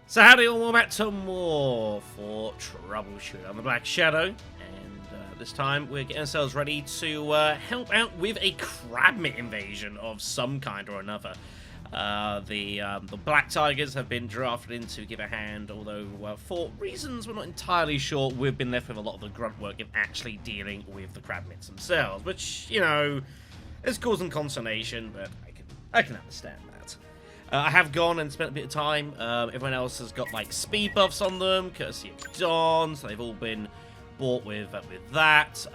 So howdy all, welcome back to more for Troubleshooter. I'm the Black Shadow, and this time we're getting ourselves ready to help out with a Crabmit invasion of some kind or another. The Black Tigers have been drafted in to give a hand, although for reasons we're not entirely sure, we've been left with a lot of the grunt work in actually dealing with the Crabmits themselves, which, you know, is causing consternation, but I can understand that. I have gone and spent a bit of time. Everyone else has got like speed buffs on them, courtesy of Dawn, so they've all been bought with that.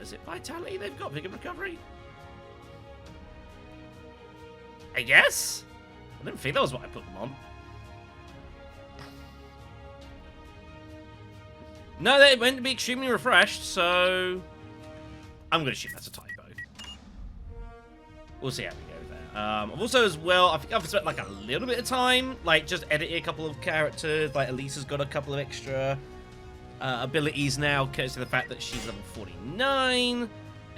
Is it Vitality they've got? Vigor Recovery? I guess? I didn't think that was what I put them on. No, they meant to be extremely refreshed, so I'm going to shoot that's a typo. We'll see how we go there. I've also, as well, I think I've spent like a little bit of time, like just editing a couple of characters. Like Elisa's got a couple of extra abilities now, courtesy of the fact that she's level 49.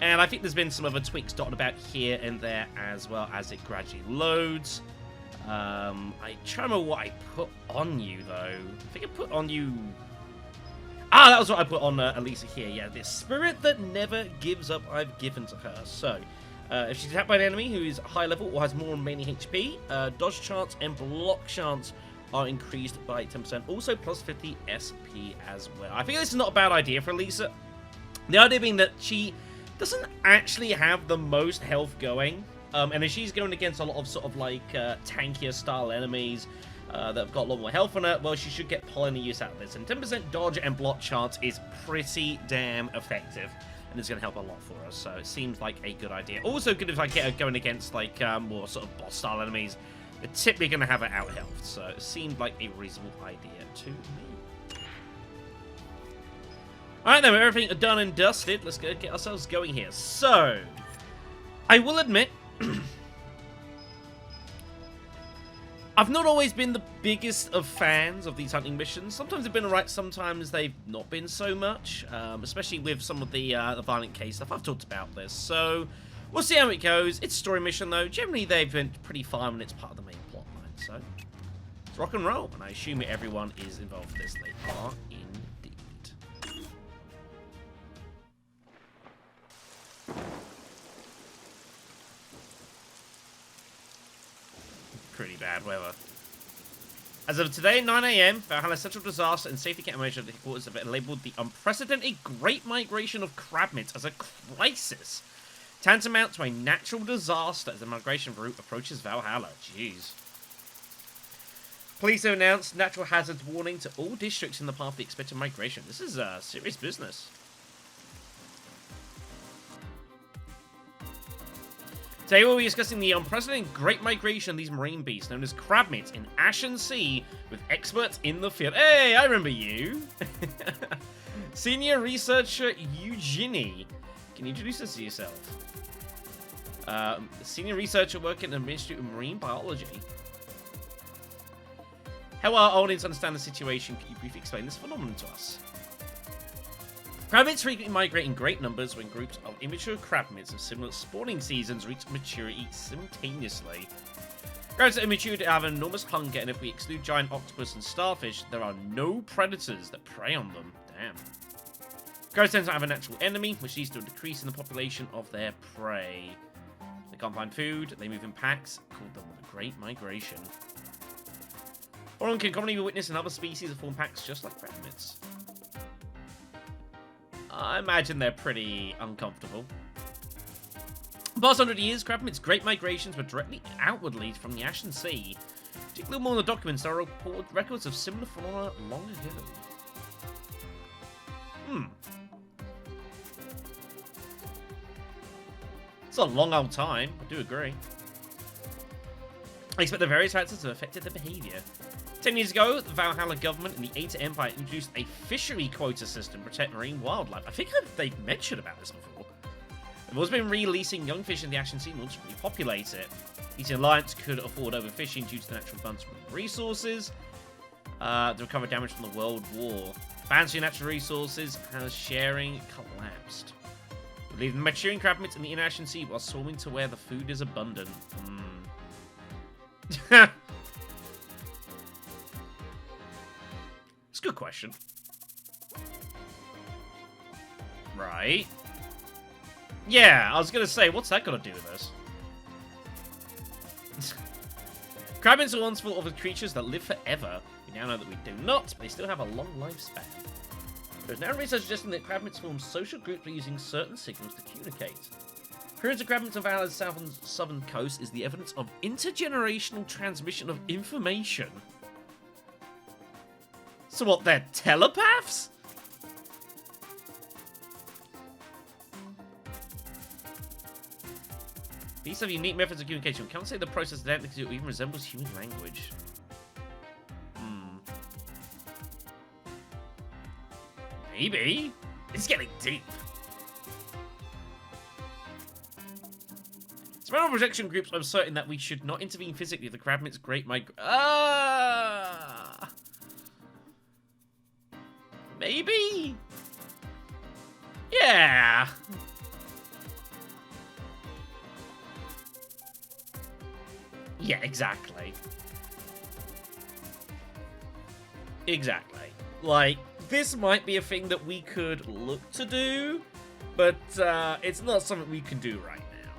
And I think there's been some other tweaks dotted about here and there as well as it gradually loads. I try to remember what I put on you, though. I think I put on you... Ah, that was what I put on Elisa here. Yeah, this spirit that never gives up I've given to her. So, if she's attacked by an enemy who is high level or has more remaining HP, dodge chance and block chance are increased by 10%. Also, plus 50 SP as well. I think this is not a bad idea for Elisa. The idea being that she doesn't actually have the most health going. And if she's going against a lot of sort of like tankier style enemies that have got a lot more health on it, well, she should get plenty use out of this. And 10% dodge and block chance is pretty damn effective. And it's going to help a lot for us, so it seems like a good idea. Also good if I get her going against like more sort of boss style enemies. They're typically going to have her out health, so it seemed like a reasonable idea to me. Alright then, with everything done and dusted, let's go get ourselves going here. So, I will admit, I've not always been the biggest of fans of these hunting missions. Sometimes they've been alright, sometimes they've not been so much, especially with some of the violent case stuff. I've talked about this, so we'll see how it goes. It's a story mission, though. Generally, they've been pretty fine when it's part of the main plot line, so it's rock and roll, and I assume everyone is involved in this. They are indeed. Pretty bad weather. As of today, 9 AM, Valhalla Central Disaster and Safety Countermeasure headquarters have labelled the unprecedented Great Migration of Crabmits as a crisis, tantamount to a natural disaster as the migration route approaches Valhalla. Jeez. Police have announced natural hazards warning to all districts in the path of the expected migration. This is serious business. Today we'll be discussing the unprecedented Great Migration of these marine beasts known as Crabmits in Ashen Sea with experts in the field. Hey, I remember you! Senior Researcher Eugenie. Can you introduce us to yourself? Senior Researcher working in the Ministry of Marine Biology. Help our audience understand the situation. Can you briefly explain this phenomenon to us? Crabmits frequently migrate in great numbers when groups of immature crabmits of similar spawning seasons reach maturity simultaneously. Crabs that are immature have an enormous hunger, and if we exclude giant octopus and starfish, there are no predators that prey on them. Damn. Crabs tend to have a natural enemy, which leads to a decrease in the population of their prey. They can't find food, they move in packs, called them the Great Migration. One can commonly be witnessed in other species that form packs just like crabmits. I imagine they're pretty uncomfortable. The past 100 years, Crabmits' great migrations were directly outwardly from the Ashen Sea. Dig a little more in the documents, there are records of similar phenomena long ago. It's a long old time, I do agree. I expect the various factors have affected their behaviour. 10 years ago, the Valhalla government and the Eta Empire introduced a fishery quota system to protect marine wildlife. I think they've mentioned about this before. They've also been releasing young fish in the Ashen Sea in order to repopulate it. Each alliance could afford overfishing due to the natural abundance of resources. To recover damage from the World War. Bans for natural resources has sharing collapsed. We leave the maturing crabmits in the Ashen Sea while swimming to where the food is abundant. It's a good question. Right. Yeah, I was gonna say, what's that gonna do with us? Crabmits are once thought of as creatures that live forever. We now know that we do not, but they still have a long lifespan. There's now research suggesting that crabmits form social groups by using certain signals to communicate. Appearance of crabmits on Valor's southern coast is the evidence of intergenerational transmission of information. So what, they're telepaths? These have unique methods of communication. We can't say the process identically or even resembles human language. Maybe. It's getting deep. Spiral projection groups are certain that we should not intervene physically if the Crabmits Great Maybe? Yeah. Yeah, exactly. Exactly. Like, this might be a thing that we could look to do, but it's not something we can do right now.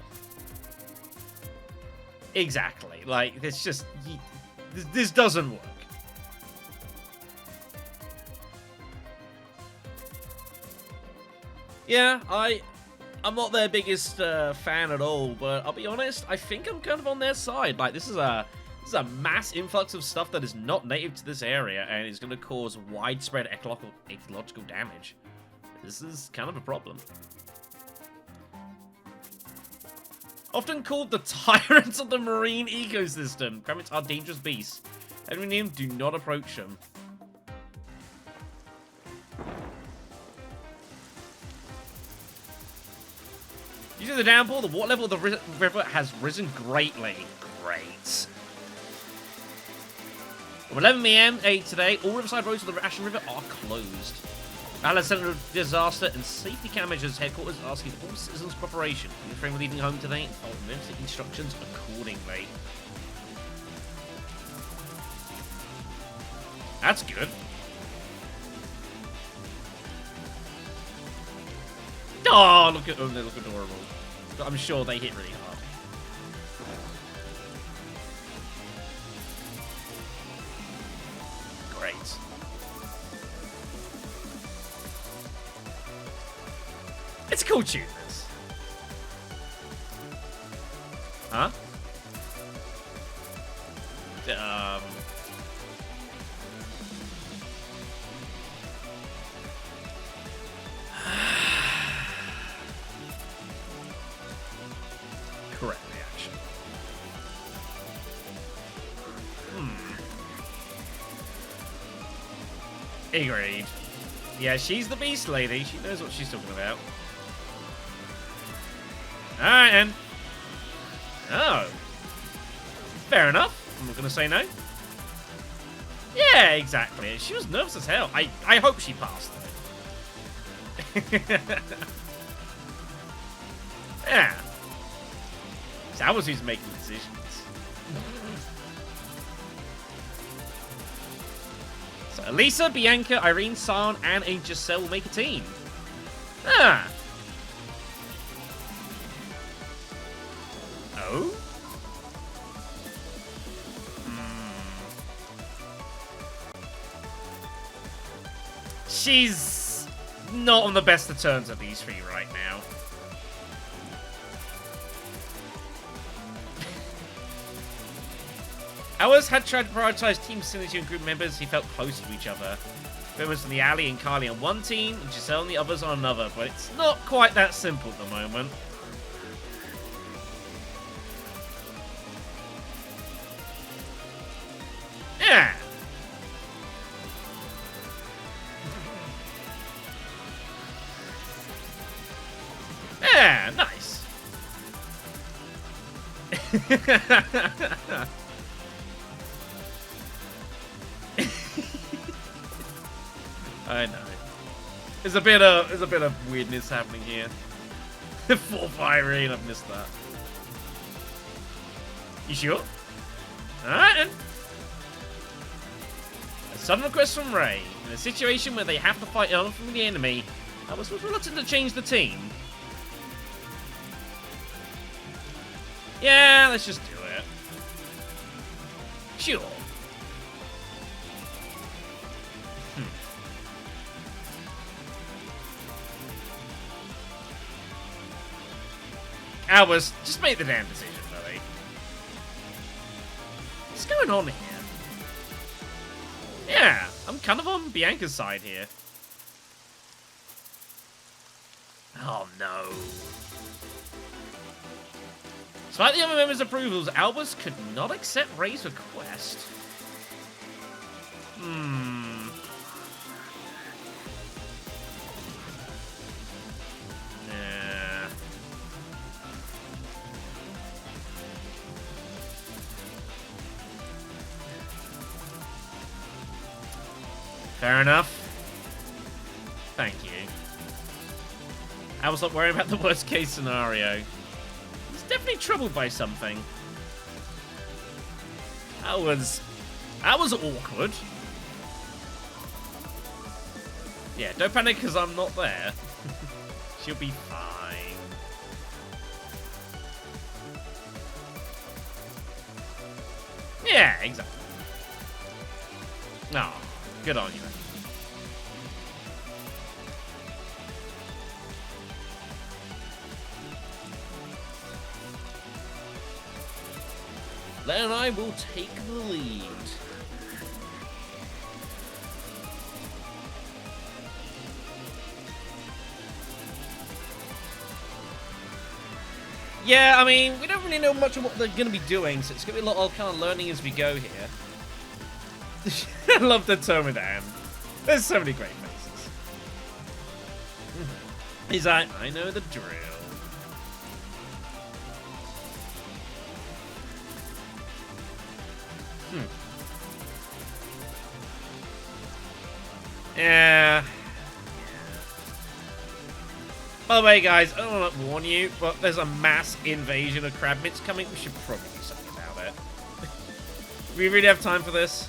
Exactly. Like, it's just... This doesn't work. Yeah, I'm not their biggest fan at all, but I'll be honest, I think I'm kind of on their side. Like, this is a mass influx of stuff that is not native to this area and is going to cause widespread ecological damage. This is kind of a problem. Often called the tyrants of the marine ecosystem, crabmits are dangerous beasts. Anyone near them, do not approach them. Due to the downpour, the water level of the river has risen greatly. Great. At 11 PM today, all riverside roads of the Ashen River are closed. Valor Center of Disaster and Safety Countermeasures headquarters asking all citizens' cooperation. If you're leaving home today, follow emergency instructions accordingly. That's good. Oh, look at them, they look adorable. But I'm sure they hit really hard. Great. It's cool tune, this. Huh? Correct reaction. Agreed. Yeah, she's the beast lady. She knows what she's talking about. Alright, then. Oh. Fair enough. I'm not going to say no. Yeah, exactly. She was nervous as hell. I hope she passed, though. Yeah. That was who's making decisions. So Elisa, Bianca, Irene, San, and a Giselle will make a team. Ah. Oh? She's not on the best of terms with these three right now. Ours had tried to prioritize team synergy and group members who felt close to each other. Members from the Ali and Kylie on one team, and Giselle and the others on another, but it's not quite that simple at the moment. Yeah. Yeah, nice. I know. There's a bit of weirdness happening here. 4th Irene, I've missed that. You sure? Alright then. A sudden request from Ray. In a situation where they have to fight on from the enemy, I was reluctant to change the team. Yeah, let's just do it. Sure. Albus, just make the damn decision, buddy. What's going on here? Yeah, I'm kind of on Bianca's side here. Oh no. Despite the other members' approvals, Albus could not accept Ray's request. Yeah. Fair enough. Thank you. I was not worrying about the worst case scenario. He's definitely troubled by something. That was awkward. Yeah, don't panic because I'm not there. She'll be fine. Yeah, exactly. Oh, good on you. Then I will take the lead. Yeah, I mean, we don't really know much of what they're going to be doing, so it's going to be a lot of kind of learning as we go here. I love the Tomadan. There's so many great faces. He's like, I know the drill. Yeah. By the way, guys, I don't want to warn you, but there's a mass invasion of Crabmits coming. We should probably do something about it. We really have time for this?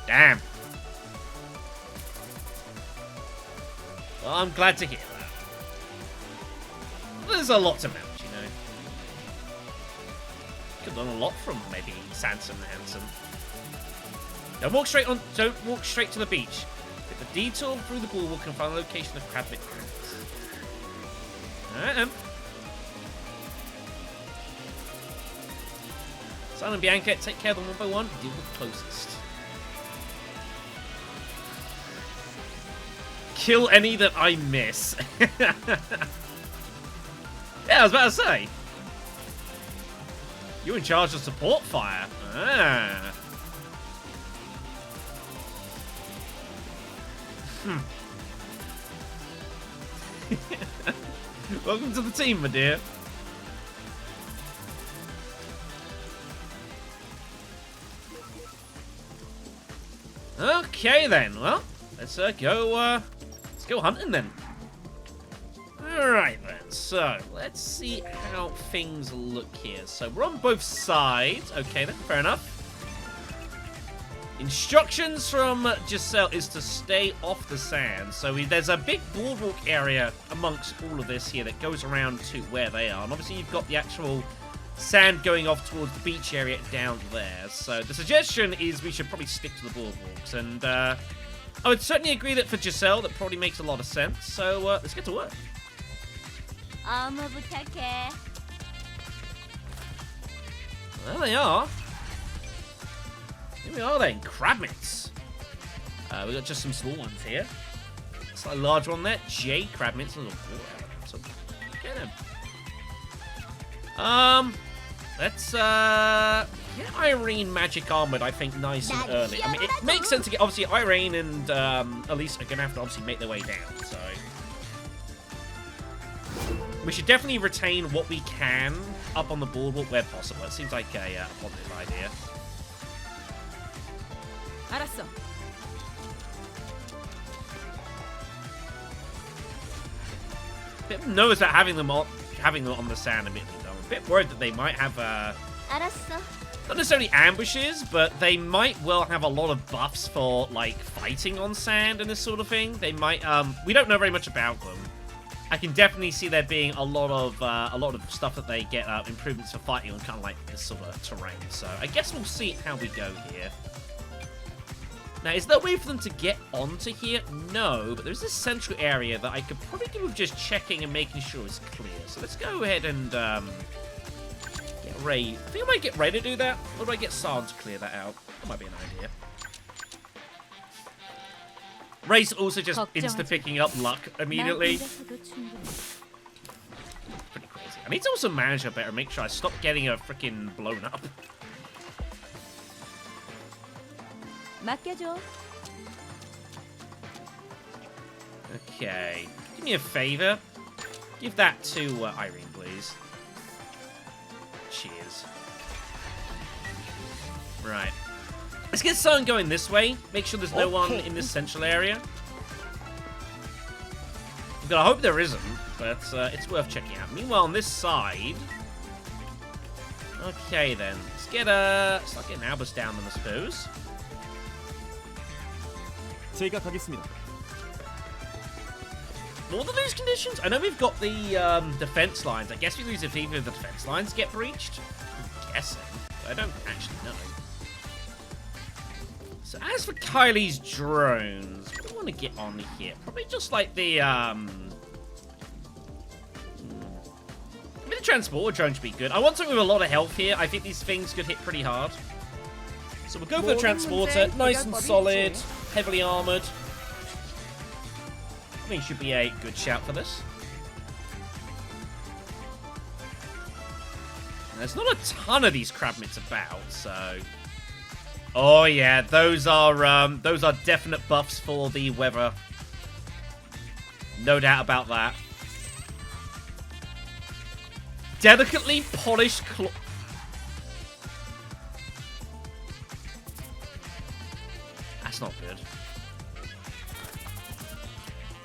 Damn. Well, I'm glad to hear that. There's a lot to manage, you know. Could learn a lot from maybe Sanson and Hanson. Don't walk straight to the beach. Take the detour through the bulwark and find the location of Crabmit Crags. Alright. Simon and Bianca, take care of them one by one. Deal with the closest. Kill any that I miss. Yeah, I was about to say. You're in charge of support fire. Ah. Welcome to the team, my dear. Okay then. Well, let's go hunting then. All right then. So let's see how things look here. So we're on both sides. Okay then. Fair enough. Instructions from Giselle is to stay off the sand. So there's a big boardwalk area amongst all of this here that goes around to where they are. And obviously you've got the actual sand going off towards the beach area down there. So the suggestion is we should probably stick to the boardwalks. And I would certainly agree that for Giselle, that probably makes a lot of sense. So let's get to work. There they are. Here we are then, Crabmits. We got just some small ones here. Slightly large one there. J Crabmits. A little boy. So get him. Let's get Irene magic armored, I think, nice and early. I mean, it makes sense to get, obviously, Irene and Elise are going to have to obviously make their way down, so. We should definitely retain what we can up on the boardwalk where possible. It seems like a positive idea. Bit nervous about having them on the sand a bit. I'm a bit worried that they might have 알았어. Not necessarily ambushes, but they might well have a lot of buffs for, like, fighting on sand and this sort of thing. They might, we don't know very much about them. I can definitely see there being a lot of stuff that they get improvements for fighting on kind of like this sort of terrain. So I guess we'll see how we go here. Now, is there a way for them to get onto here? No, but there's this central area that I could probably do with just checking and making sure it's clear. So let's go ahead and get Ray. I think I might get Ray to do that. Or do I get San to clear that out? That might be an idea. Ray's also just insta-picking up luck immediately. Pretty crazy. I need to also manage her better, make sure I stop getting her freaking blown up. 맡겨줘. Okay. Do me a favor. Give that to Irene, please. Cheers. Right. Let's get Sun going this way. Make sure there's no one in this central area. But I hope there isn't, but it's worth checking out. Meanwhile, on this side... Okay, then. Let's start getting Albus down, then, I suppose. 제가 가겠습니다. What are those conditions? I know we've got the defense lines. I guess we lose if either of the defense lines get breached. I'm guessing. But I don't actually know. So as for Kylie's drones, what do I want to get on here? Probably just like the maybe the transporter drone should be good. I want something with a lot of health here. I think these things could hit pretty hard. So we'll go for the transporter. Nice and solid. Heavily armored. I think it should be a good shout for this. And there's not a ton of these Crabmits about, so... Oh yeah, those are definite buffs for the weather. No doubt about that. Delicately polished claw... That's not good.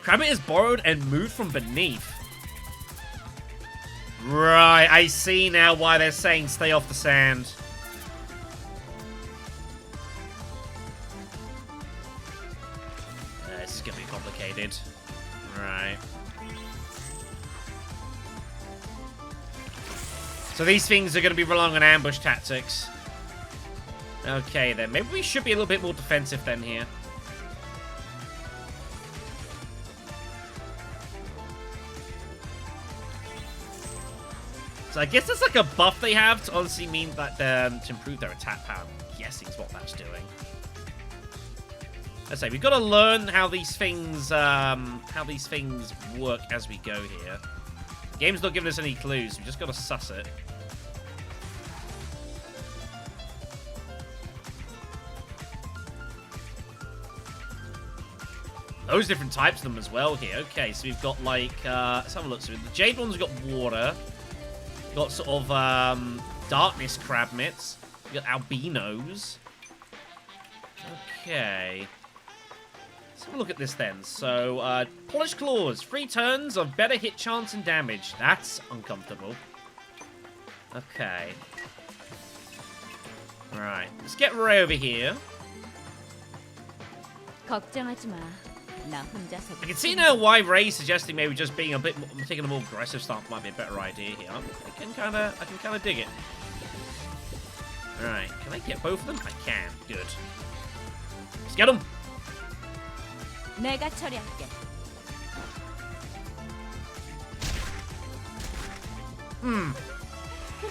Crabmit is borrowed and moved from beneath. Right, I see now why they're saying stay off the sand. This is going to be complicated. Right. So these things are going to be relying on ambush tactics. Okay, then. Maybe we should be a little bit more defensive then here. So I guess that's like a buff they have to honestly mean that to improve their attack power. I'm guessing is what that's doing. Let's say we've got to learn how these things work as we go here. The game's not giving us any clues. We just got to suss it. Those different types of them as well here. Okay, so we've got like let's have a look. So the Jade one's got water. We've got sort of darkness Crabmits. We've got albinos. Okay. Let's have a look at this then. So, polished claws. 3 turns of better hit chance and damage. That's uncomfortable. Okay. Alright. Let's get Ray over here. 걱정하지 마. 나 혼자서. I can see now why Ray's suggesting maybe just being a bit more, taking a more aggressive stance might be a better idea here. I can kind of dig it. Alright. Can I get both of them? I can. Good. Let's get them. 내가 처리할게.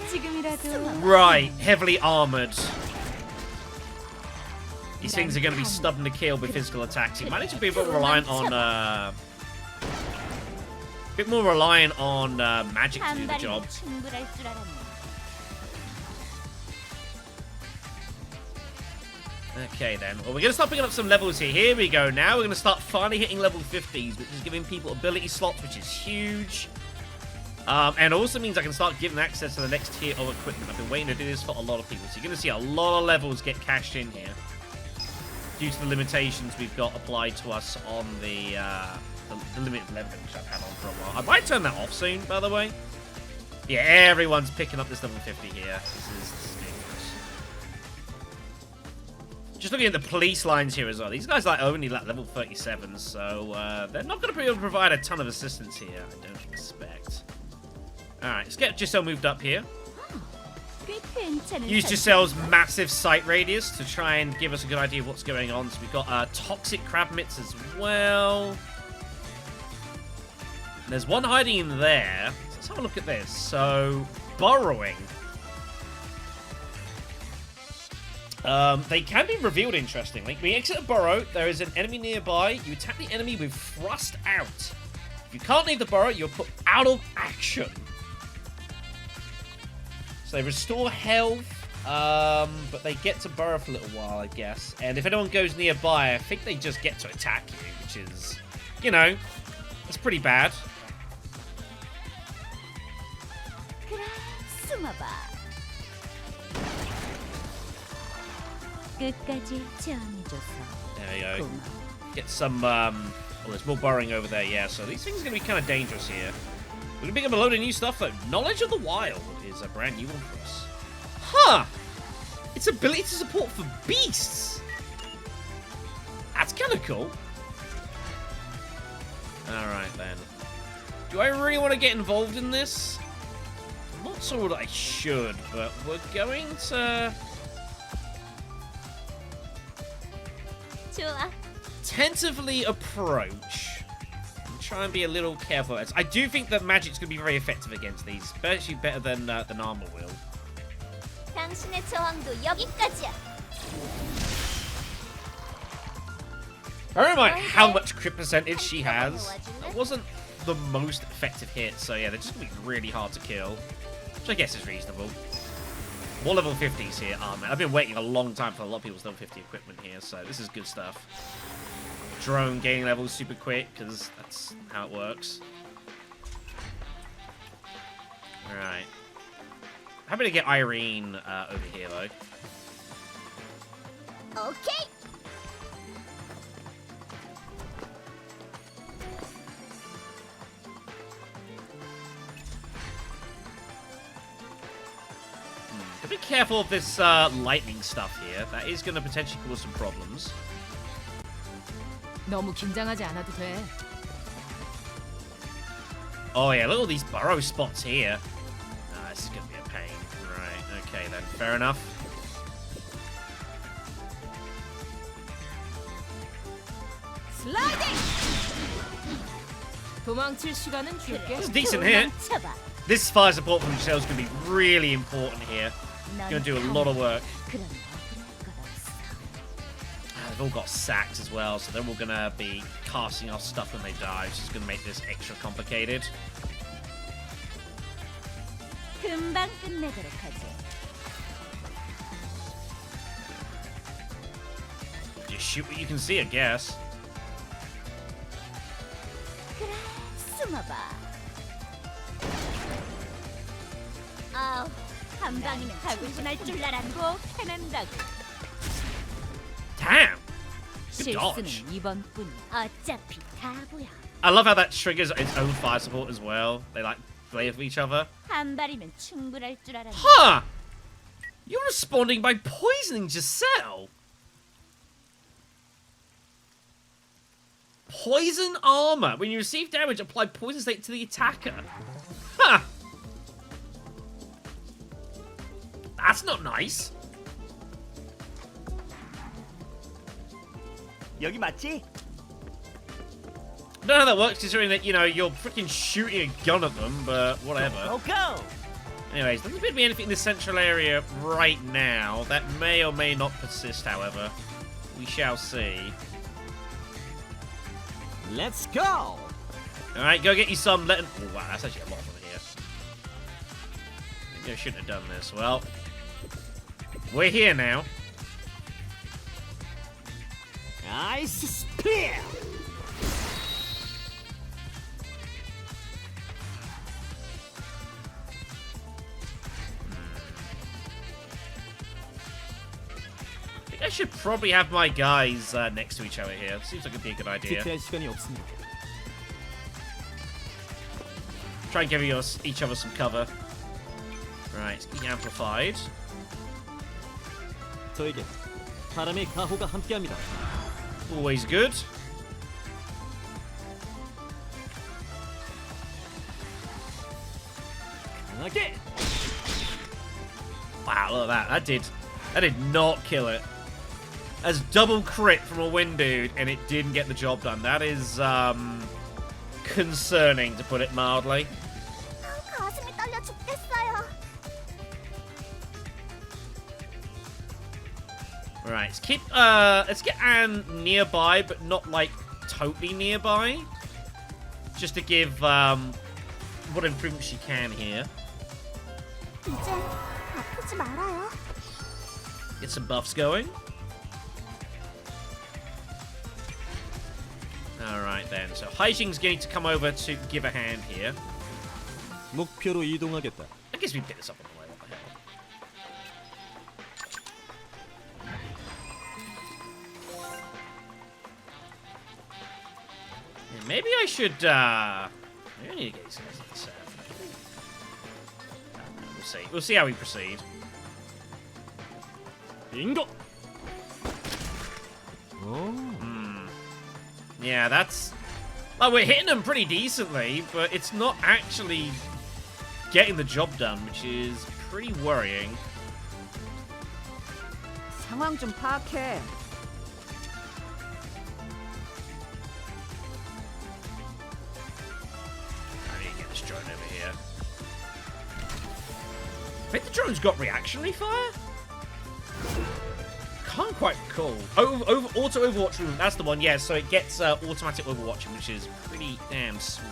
지금이라도. Right, heavily armored. These things are going to be stubborn to kill with physical attacks. You might need to be a bit reliant on, magic to do the job. Okay then. Well, we're going to start picking up some levels here. Here we go. Now we're going to start finally hitting level 50s, which is giving people ability slots, which is huge. And also means I can start giving access to the next tier of equipment. I've been waiting to do this for a lot of people. So you're going to see a lot of levels get cashed in here, due to the limitations we've got applied to us on the limited leveling which I've had on for a while. I might turn that off soon, by the way. Yeah, everyone's picking up this level 50 here. This is dangerous. Just looking at the police lines here as well. These guys are only like level 37, so they're not going to be able to provide a ton of assistance here, I don't expect. Alright, let's get Giselle moved up here. Use Giselle's massive sight radius to try and give us a good idea of what's going on. So we've got toxic Crabmits as well. There's one hiding in there. So let's have a look at this. So, burrowing. They can be revealed interestingly. When you exit a burrow, there is an enemy nearby. You attack the enemy with thrust out. If you can't leave the burrow, you're put out of action. So they restore health, but they get to burrow for a little while, I guess. And if anyone goes nearby, I think they just get to attack you, which is, you know, that's pretty bad. There we go. Get some, oh, there's more burrowing over there, yeah. So these things are going to be kind of dangerous here. We're going to pick up a load of new stuff, though. Knowledge of the Wild is a brand new one for us. Huh! Its ability to support for beasts! That's kind of cool. Alright, then. Do I really want to get involved in this? I'm not sure that I should, but we're going to... tentatively approach. Try and be a little careful. I do think that magic's going to be very effective against these. Actually better than armor will. Bear in mind how much crit percentage she has. That wasn't the most effective hit, so yeah, they're just going to be really hard to kill. Which I guess is reasonable. More level 50s here. Oh man, I've been waiting a long time for a lot of people's level 50 equipment here, so this is good stuff. Drone gaining levels super quick, because that's how it works. Alright. Happy to get Irene over here, though. Okay. Be careful of this lightning stuff here. That is going to potentially cause some problems. 너무 긴장하지 않아도 돼. Oh yeah, look at all these burrow spots here. This is going to be a pain. Right, okay then, fair enough. 슬라이딩! 도망칠 시간은 줄게. It's a decent hit. This fire support from Giselle is going to be really important here. It's going to do a lot of work. They've all got sacks as well, so they're all going to be casting off stuff when they die, which is going to make this extra complicated. Just shoot what you can see, I guess. Damn! Good dodge. I love how that triggers its own fire support as well. They like play with each other. Huh! You're responding by poisoning Giselle. Poison armor. When you receive damage, apply poison state to the attacker. Huh! That's not nice. 여기 맞지? I don't know how that works, considering that, you know, you're freaking shooting a gun at them, but whatever. Go! Anyways, doesn't appear to be anything in this central area right now. That may or may not persist, however. We shall see. Let's go! Alright, go get you some. Oh, wow, that's actually a lot from here. Maybe I shouldn't have done this. Well, we're here now. Ice spear! I think I should probably have my guys next to each other here. Seems like it'd be a good idea. 대피할 시간이 없습니다. Try and give each other some cover. Right, it's getting amplified. 저에게 바람의 가호가 함께합니다. Always good. 강하게. Wow, look at that. That did not kill it. That's double crit from a wind dude, and it didn't get the job done. That is concerning, to put it mildly. 가슴이 떨려 죽겠어요. Right, let's get Anne nearby, but not like totally nearby. Just to give what improvement she can here. 이제 아프지 말아요. Get some buffs going. Alright then, so Haijing's going to come over to give a hand here. 목표로 이동하겠다. I guess we pick this up on the way, what the hell. Yeah, maybe I should, maybe I need to get these guys in the set. We'll see. We'll see how we proceed. 빙고. 오. Yeah, that's... Like, we're hitting them pretty decently, but it's not actually getting the job done, which is pretty worrying. 상황 좀 파악해. I need to get this drone over here. I think the drone's got reactionary fire? Can't quite recall. Auto overwatch room, that's the one, yeah, so it gets automatic overwatching, which is pretty damn sweet.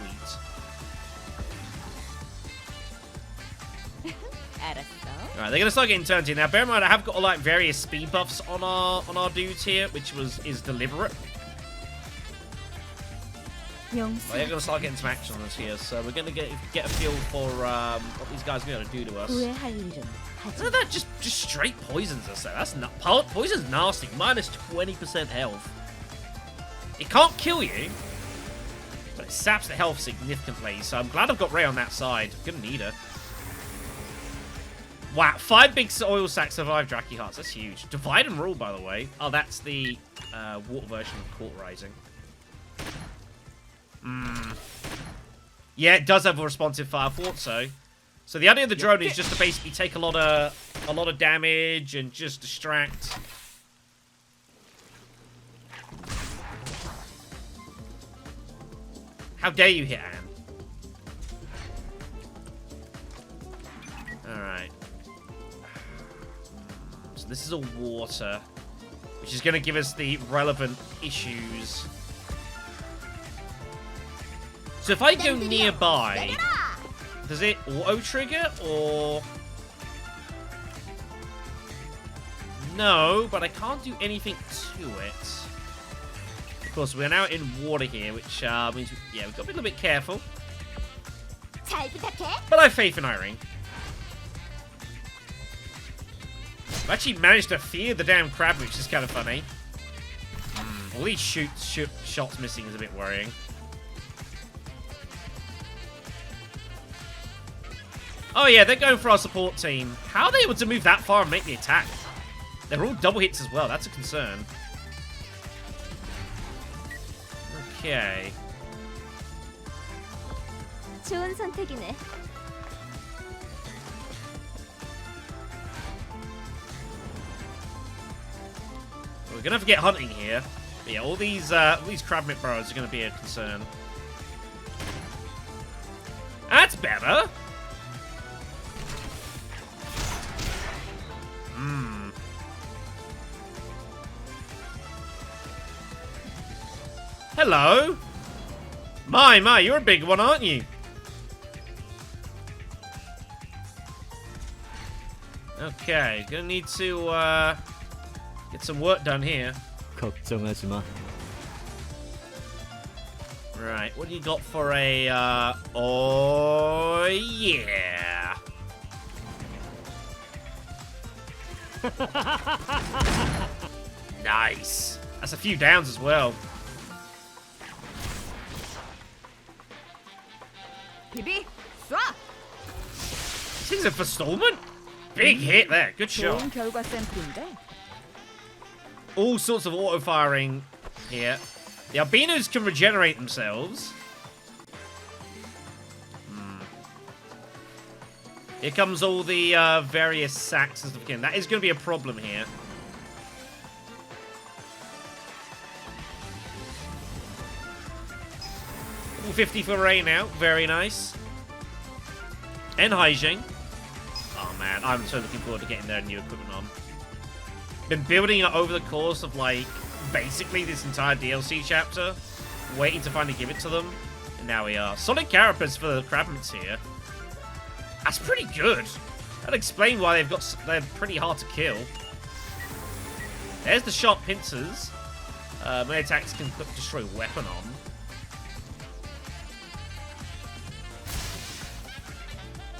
알았어. Alright, they're gonna start getting turned in. Now bear in mind I have got like various speed buffs on our dudes here, which is deliberate. 용서. They're gonna start getting some action on us here, so we're gonna get a feel for what these guys are gonna do to us. 후회할 일은 하지. Look at that, just straight poisons us there. That's not poison's nasty. Minus 20% health. It can't kill you, but it saps the health significantly. So I'm glad I've got Ray on that side. I'm gonna need her. Wow, 5 big oil sacks survive Draki Hearts. That's huge. Divide and rule, by the way. Oh, that's the water version of Cauterizing. Yeah, it does have a responsive fire. Thought so. So the idea of the drone is just to basically take a lot of damage and just distract. How dare you hit Anne? Alright. So this is a water, which is going to give us the relevant issues. So if I go nearby, does it auto-trigger, or... No, but I can't do anything to it. Of course, we're now in water here, which means, yeah, we've got to be a little bit careful. 잘 부탁해. But I have faith in Irene. I've actually managed to fear the damn crab, which is kind of funny. All these shots missing is a bit worrying. Oh yeah, they're going for our support team. How are they able to move that far and make the attack? They're all double hits as well. That's a concern. Okay. 좋은 선택이네. We're gonna have to get hunting here. But yeah, all these Crabmit burrows are gonna be a concern. That's better. Hello. My, you're a big one, aren't you? Okay, gonna need to get some work done here. 걱정하지 마. Right, what do you got for a, oh, yeah. Nice. That's a few downs as well. 비비 쏴. This is a forestallment? Big hit there. Good shot. 좋은 결과 샘플인데. All sorts of auto-firing here. The albinos can regenerate themselves. Here comes all the various sacks and stuff again. That is going to be a problem here. Level 50 for Ray now. Very nice. And Haijing. Oh man, I'm so looking forward to getting their new equipment on. Been building it over the course of, like, basically this entire DLC chapter. Waiting to finally give it to them. And now we are. Solid carapace for the Crabmits here. That's pretty good. That'd explain why they're pretty hard to kill. There's the sharp pincers. My attacks can put destroy weapon on.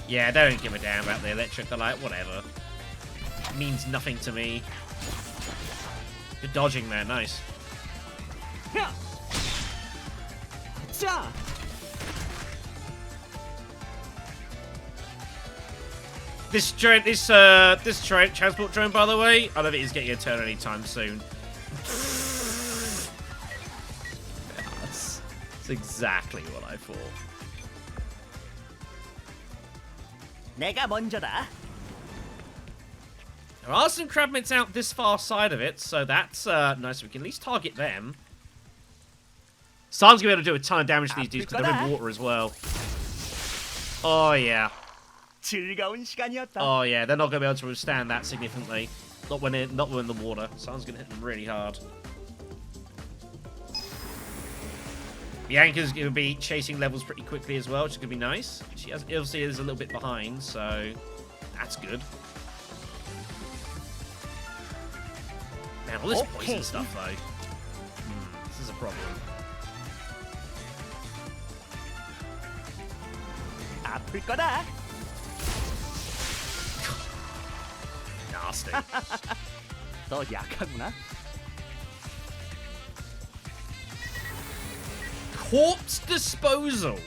Yeah, they don't give a damn about the electric. They're like, whatever. It means nothing to me. Good dodging, man. Nice. This transport drone, by the way, I don't think it's getting a turn anytime soon. That's exactly what I thought. 내가 먼저다. There are some Crabmits out this far side of it, so that's nice. We can at least target them. San's going to be able to do a ton of damage to these dudes because they're in water as well. Oh, yeah. 즐거운 시간이었다. Oh, yeah. They're not going to be able to withstand that significantly. Not when in the water. San's going to hit them really hard. Bianca's going to be chasing levels pretty quickly as well, which is going to be nice. She obviously is a little bit behind, so that's good. Man, all this poison stuff, though. This is a problem. 아플 거다. Nasty. 너 약하구나. Corpse disposal.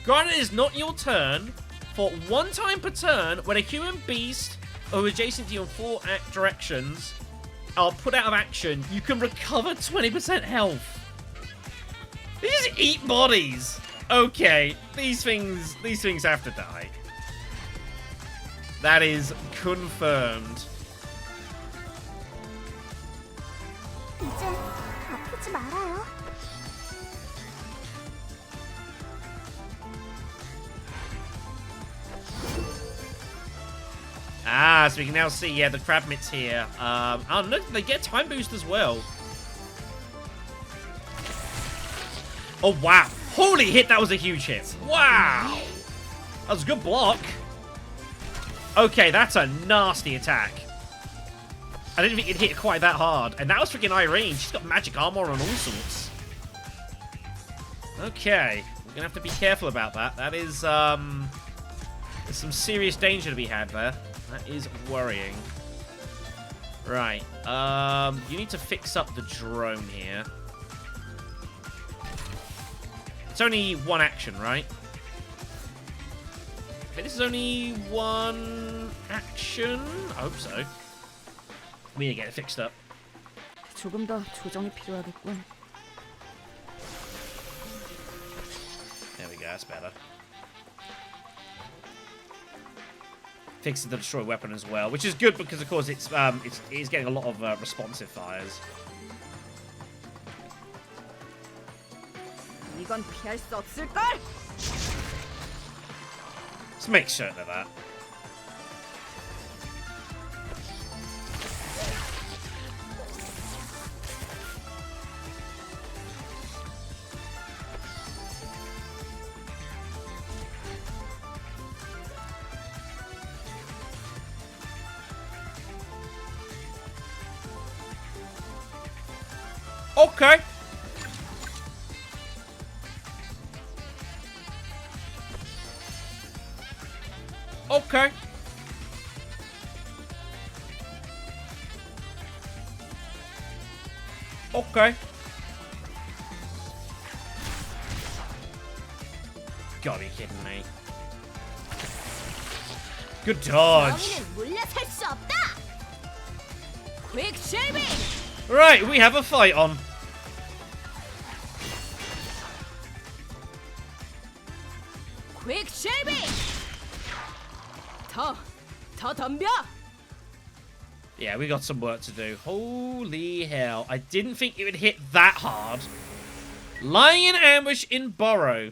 Granted, it is not your turn. For one time per turn, when a human beast or adjacent to you in 4 directions are put out of action, you can recover 20% health. They just eat bodies. Okay, these things have to die. That is confirmed. 이제 아프지 말아요. Ah, so we can now see, yeah, the Crabmits here. Oh, look, they get time boost as well. Oh, wow. Holy hit, that was a huge hit. Wow. That was a good block. Okay, that's a nasty attack. I didn't think it hit quite that hard. And that was freaking Irene. She's got magic armor and all sorts. Okay. We're going to have to be careful about that. That is, there's some serious danger to be had there. That is worrying. Right. You need to fix up the drone here. It's only one action, right? Okay, this is only one action. I hope so. We need to get it fixed up. 조금 더 조정이 필요하겠군. There we go. That's better. Fixing the destroy weapon as well, which is good because, of course, it's getting a lot of responsive fires. 이건 피할 수 없을걸? Let's make certain of that. Okay. Okay. Okay. Gotta be kidding me. Good dodge. 정의는 물러설 수 없다. 퀵 쉐이빙. Right, we have a fight on. 퀵 쉐이빙. 더 덤벼. Yeah, we got some work to do. Holy hell. I didn't think it would hit that hard. Lying in ambush in Burrow.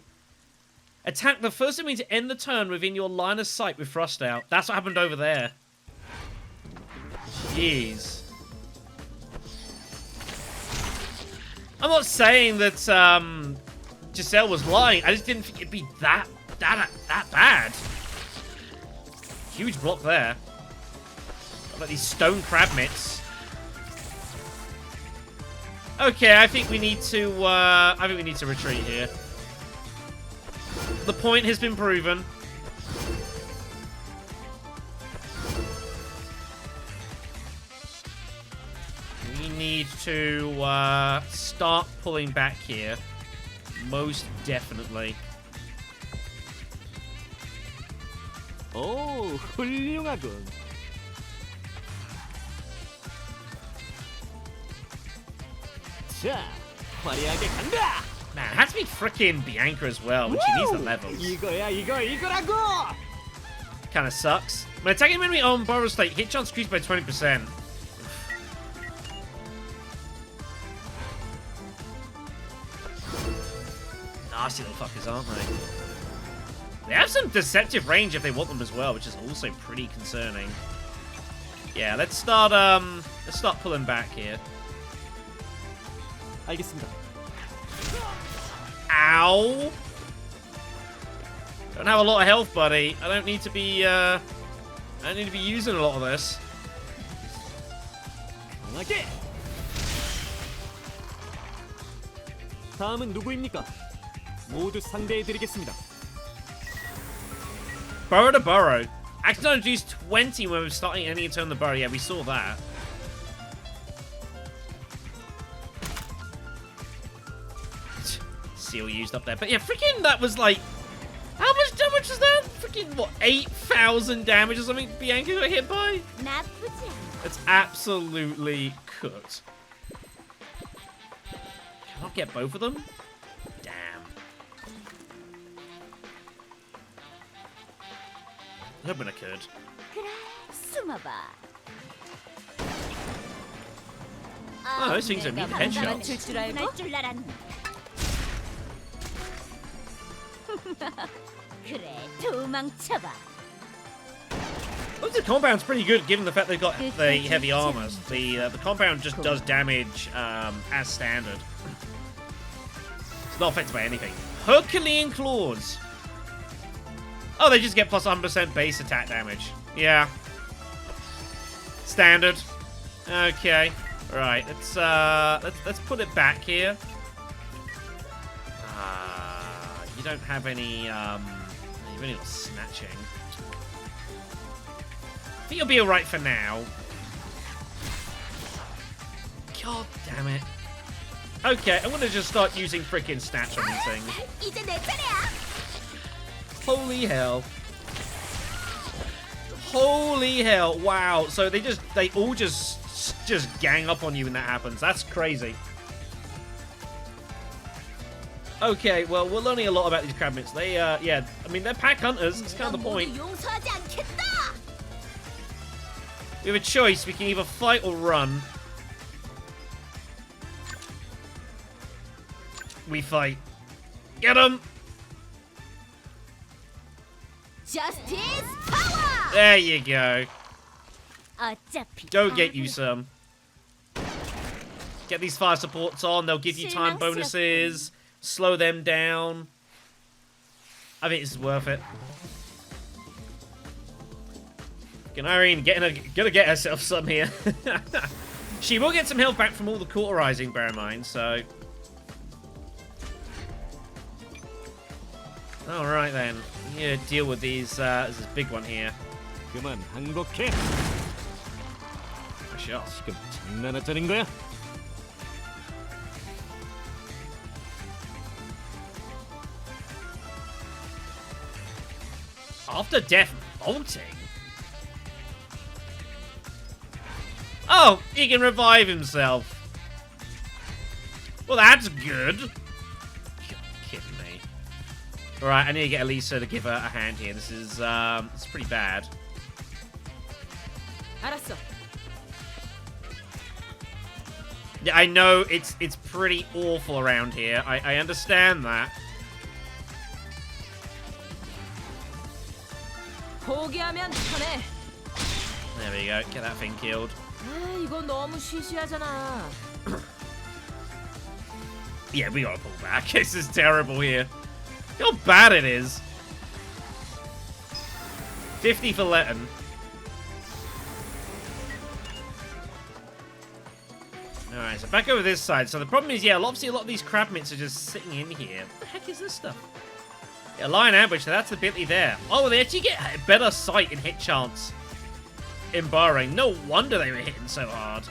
Attack the first enemy to end the turn within your line of sight with thrust out. That's what happened over there. Jeez. I'm not saying that Giselle was lying. I just didn't think it'd be that bad. Huge block there. Got like these stone Crabmits. Okay, I think we need to retreat here. The point has been proven. We need to start pulling back here. Most definitely. 오, 훌륭하군. 자, 화려하게 간다. Man, it has to be frickin' Bianca as well when she needs the levels. 이거라고. Kind of sucks. When attacking enemy on Burrow State, hit chance increased by 20%. Nasty little fuckers, aren't they? They have some deceptive range if they want them as well, which is also pretty concerning. Yeah, let's start pulling back here. 알겠습니다. Ow! Don't have a lot of health, buddy. I don't need to be using a lot of this. 강하게. 다음은 누구입니까? 모두 상대해드리겠습니다. Burrow to Burrow. Accidentally introduced 20 when we were starting any turn the Burrow. Yeah, we saw that. Seal used up there. But yeah, freaking that was like... How much damage is that? Freaking, what, 8,000 damage or something Bianca got hit by? 나쁘지 않아. That's absolutely cooked. Can I get both of them? Damn. I hoping I could. 그래, 숨어봐. Oh, those things are neat headshots. 맞출 줄 알고? 날줄 알았네. 그래, 도망쳐봐. The compound's pretty good given the fact they've got the heavy armor. The compound just does damage as standard. It's not affected by anything. Herculean claws. Oh, they just get plus 100% base attack damage. Yeah. Standard. Okay. Right. Let's put it back here. You don't have any you've only got snatching. I think you'll be alright for now. God damn it. Okay, I'm gonna just start using freaking snatch on these things. 이제 내 차례야. Holy hell. Holy hell. Wow. So they all just gang up on you when that happens. That's crazy. Okay, well, we're learning a lot about these Crabmits. They, yeah, I mean, they're pack hunters. That's kind of the point. 용서하지 않겠다. We have a choice. We can either fight or run. We fight. Get him! Justice power. There you go. 어차피 Go get you some. Get these fire supports on. They'll give you time bonuses. Slow them down. I think it's worth it. Irene gonna get herself some here. She will get some health back from all the cauterizing, bear in mind, so... Alright then. Yeah, deal with these, this big one here. 그만 항복해. Sure. 지금 장난하자는 거야? After death bolting? Oh, he can revive himself. Well, that's good. You're kidding me. Alright, I need to get Elisa to give her a hand here. This is pretty bad. 알았어. Yeah, I know it's pretty awful around here. I understand that. 포기하면 편해. There we go. Get that thing killed. 아, 이거 너무 시시하잖아. Yeah, we gotta pull back. This is terrible here. Look how bad it is. 50 for Letton. Alright, so back over this side. So the problem is, yeah, obviously a lot of these Crabmits are just sitting in here. What the heck is this stuff? Yeah, line ambush, so that's the ability there. Oh, they actually get a better sight and hit chance in Bahrain. No wonder they were hitting so hard.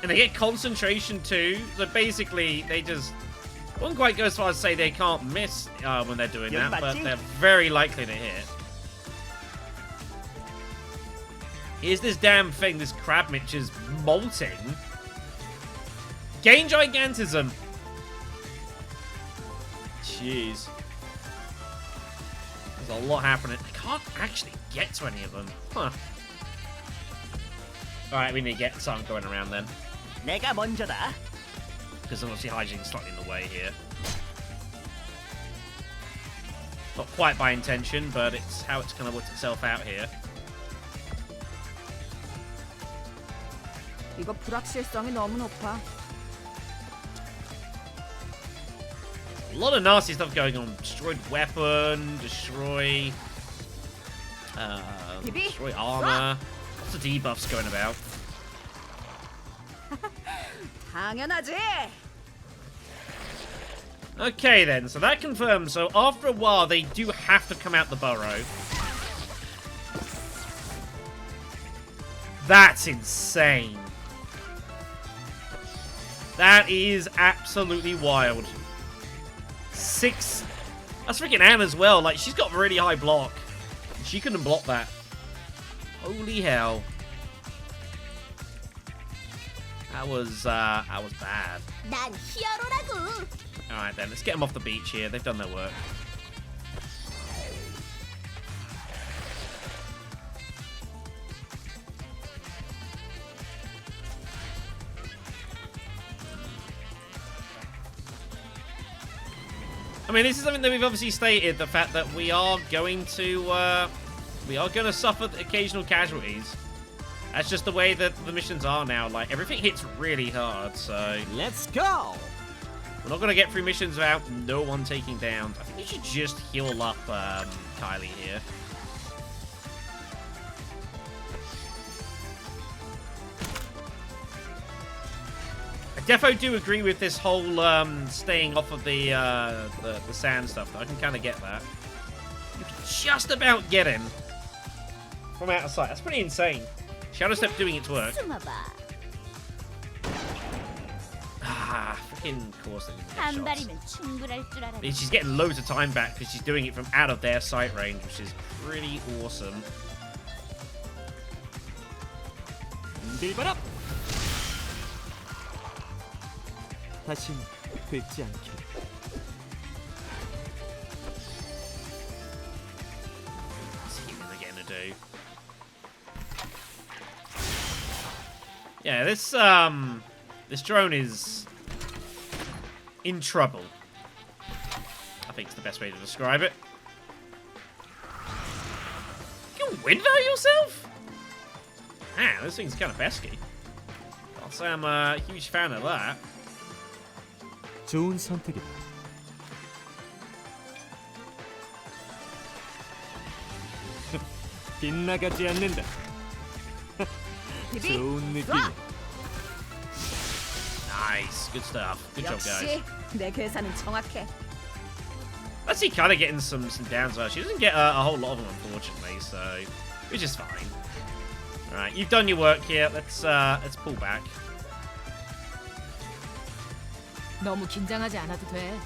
And they get concentration too. So basically, they just... I wouldn't quite go as far as say they can't miss when they're doing that, but they're very likely to hit. Here's this damn thing, this Crabmit is molting. Gain Gigantism. Jeez. There's a lot happening. I can't actually get to any of them. Huh. Alright, we need to get something going around then. 내가 먼저다. Because obviously hygiene is slightly in the way here. Not quite by intention, but it's how it's kind of worked itself out here. 이거 불확실성이 너무 높아. A lot of nasty stuff going on. Destroyed weapon, destroy armor. Lots of debuffs going about. 당연하지. Okay then, so that confirms. So after a while, they do have to come out the burrow. That's insane. That is absolutely wild. 6. That's freaking Anne as well. Like, she's got really high block. She couldn't block that. Holy hell. That was bad. 난 히어로라고. Alright then, let's get them off the beach here. They've done their work. I mean, this is something that we've obviously stated, the fact that we are going to suffer occasional casualties. That's just the way that the missions are now. Like, everything hits really hard, so... Let's go! We're not going to get through missions without no one taking down. I think we should just heal up Kylie here. I defo do agree with this whole staying off of the sand stuff. I can kind of get that. You can just about get him from out of sight. That's pretty insane. Shadow Step doing its work. 숨어봐. Ah, freaking course they didn't 한 get shots. 발이면 충분할 줄 알았네. She's getting loads of time back because she's doing it from out of their sight range, which is pretty awesome. 빌바랍! 다신 뵙지 않길. Let's see what they're getting to do. Yeah, this drone is in trouble. I think it's the best way to describe it. You can windmill yourself? Man, this thing's kind of pesky. I'll say I'm a huge fan of that. 좋은 선택이다. 빗나가지 않는다. 좋은 느낌. Nice, good stuff. Good job, guys. 역시 내 계산은 정확해. Actually, kind of getting some downs. She doesn't get a whole lot of them, unfortunately, so which is fine. All right, you've done your work here. Let's pull back. 너무 긴장하지 않아도 돼.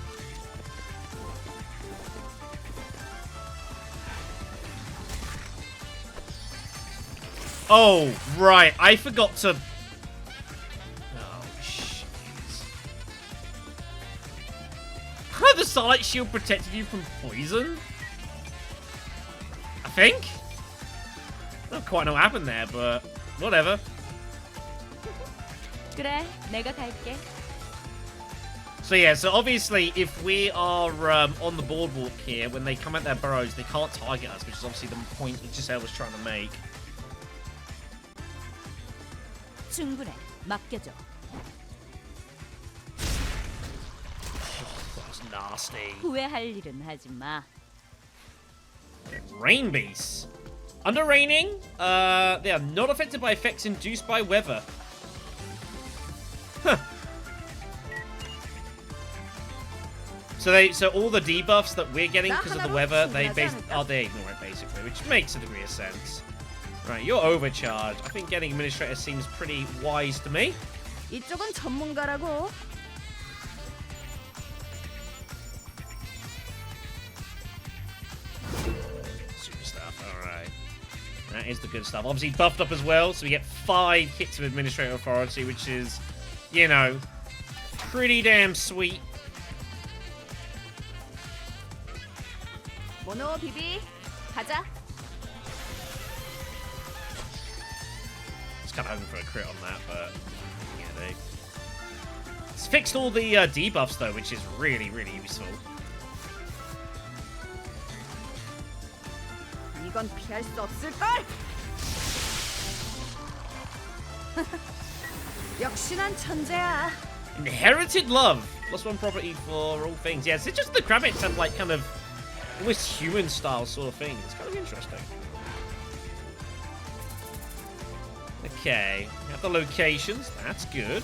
Oh, right. I forgot to Starlight Shield protected you from poison? I think? I don't quite know what happened there, but whatever. 그래, 내가 갈게. So yeah, so obviously if we are on the boardwalk here, when they come out their burrows, they can't target us, which is obviously the point that Giselle was trying to make. 충분해. 맡겨줘. That's nasty. 후회할 일은 하지 마. Rain Beasts. Under raining, they are not affected by effects induced by weather. Huh. So all the debuffs that we're getting because of the weather, they ignore it basically, which makes a degree of sense. Right, you're overcharged. I think getting Administrator seems pretty wise to me. 이쪽은 전문가라고. Super stuff, alright. That is the good stuff. Obviously buffed up as well, so we get 5 hits of Administrator Authority, which is, you know, pretty damn sweet. 모노 비비 가자. Kind of hoping for a crit on that, but yeah, it's fixed all the debuffs though, which is really, really useful. 이건 피할 수 없을 걸. 역시 난 천재야. Inherited love, +1 property for all things. Yes, it's just the Crabmits have like kind of almost human style sort of thing. It's kind of interesting. Okay, we have the locations. That's good.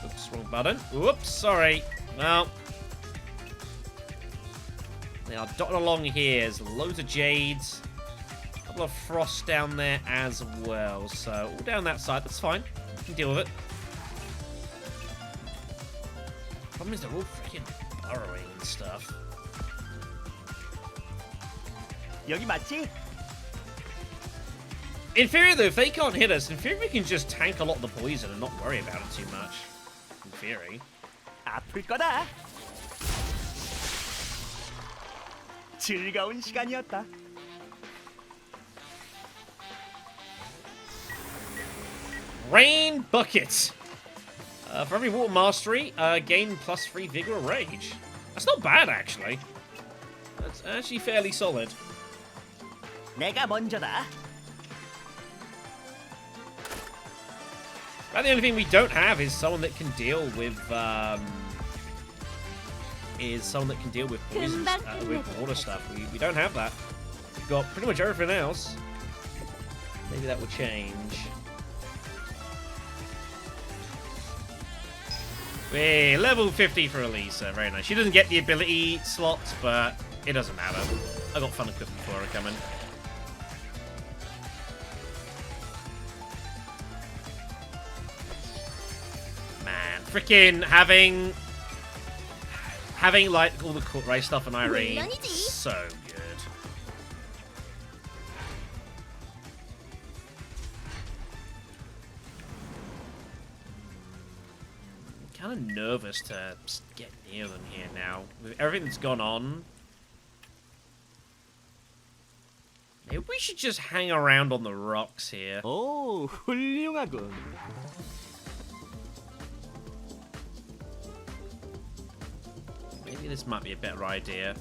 Oops, wrong button. Oops, sorry. Well, they are dotted along here. There's loads of jades. A couple of frosts down there as well. So, all down that side. That's fine. We can deal with it. Problem is, they're all freaking burrowing and stuff. 여기 맞지? In theory, though, if they can't hit us, in theory we can just tank a lot of the poison and not worry about it too much. In theory. 아플 거다. 즐거운 시간이었다. Rain Bucket. For every water mastery, gain +3 vigor or rage. That's not bad, actually. That's actually fairly solid. 내가 먼저다. But the only thing we don't have is someone that can deal with poison, with water stuff. We don't have that. We've got pretty much everything else. Maybe that will change. Hey, level 50 for Elisa. Very nice. She doesn't get the ability slots, but it doesn't matter. I got fun equipment for her coming. Man, freaking having like all the court race stuff on Irene, so good. I'm kind of nervous to get near them here now. With everything that's gone on, maybe we should just hang around on the rocks here. 오, 훌륭하군. Maybe this might be a better idea.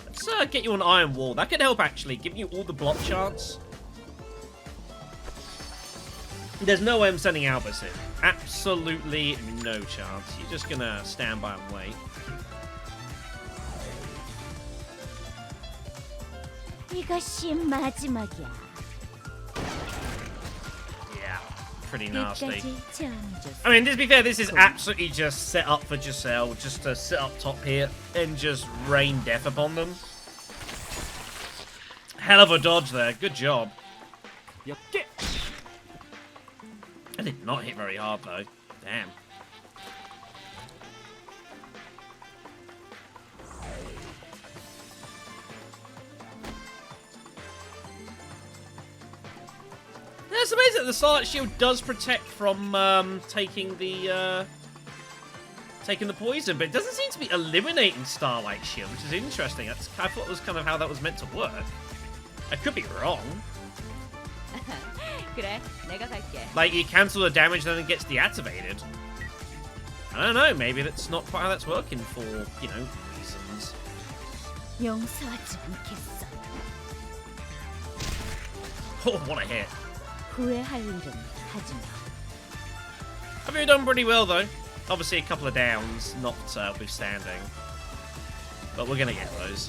Let's get you on Iron Wall. That could help, actually. Give you all the block chance. There's no way I'm sending Albus in. Absolutely no chance. You're just going to stand by and wait. 이것이 마지막이야. Yeah, pretty nasty. 끝까지 채워줘서. I mean, to be fair, this is absolutely just set up for Giselle, just to sit up top here and just rain death upon them. Hell of a dodge there. Good job. 역계. I did not hit very hard, though. Damn. Yeah, it's amazing that the Starlight Shield does protect from taking the taking the poison, but it doesn't seem to be eliminating Starlight Shield, which is interesting. I thought it was kind of how that was meant to work. I could be wrong. 그래, 내가 갈게. Like, you cancel the damage, then it gets deactivated. I don't know, maybe that's not quite how that's working for, you know, reasons. 용서하지 않겠어. Oh, what a hit. 후회할 일은 하지 마. I think we've done pretty well, though. Obviously, a couple of downs, notwithstanding. But we're going to get those.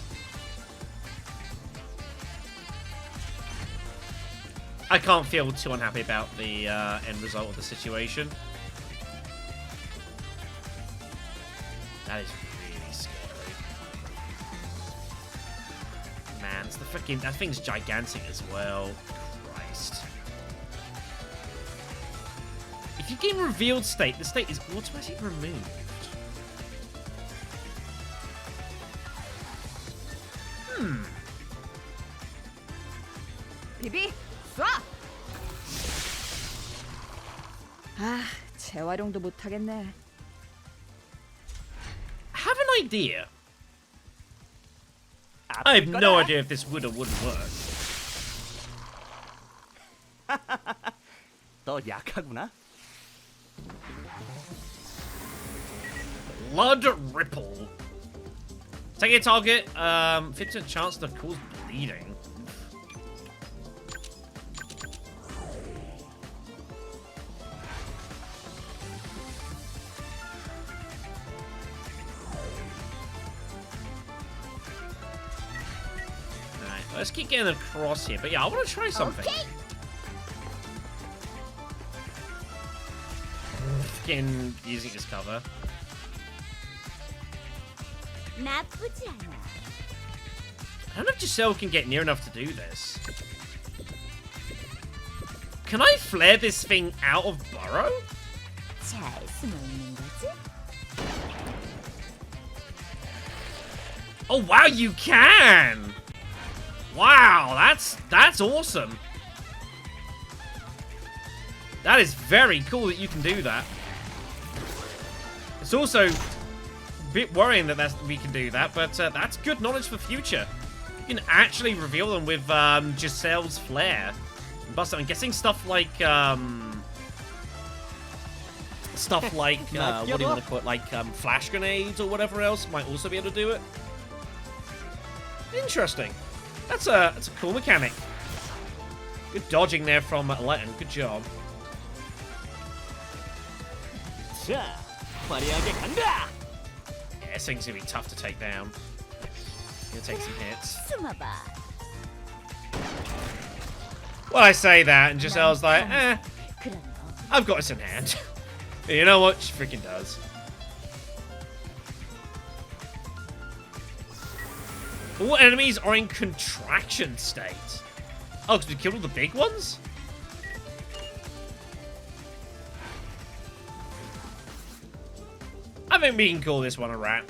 I can't feel too unhappy about the end result of the situation. That is really scary. Man, it's the freaking... That thing's gigantic as well. Christ. If you gain revealed state, the state is automatically removed. 비비, 쏴! 아, 재활용도 못하겠네. I have an idea. I have no idea if this would or wouldn't work. 너 약하구나. Blood Ripple. Take a target, 50% chance to cause bleeding. Alright, let's keep getting across here. But yeah, I want to try something. Okay. Again, using this cover. 나쁘지 않아. I don't know if Giselle can get near enough to do this. Can I flare this thing out of Burrow? 잘 숨어 있는 거지? Oh wow, you can! Wow, that's awesome. That is very cool that you can do that. It's also a bit worrying that we can do that, but that's good knowledge for future. You can actually reveal them with Giselle's flare. And bust them. I'm guessing stuff like what do you want to call it? Like flash grenades or whatever else might also be able to do it. Interesting. That's a cool mechanic. Good dodging there from Letton. Good job. 자, 화려하게 간다. Yeah, this thing's gonna be tough to take down. Gonna take some hits. 숨어봐. Well, I say that, and Giselle's like, 그럼 너 I've got this in hand. You know what? She freaking does. All enemies are in contraction state. Oh, because we killed all the big ones? I think we can call this one a rat.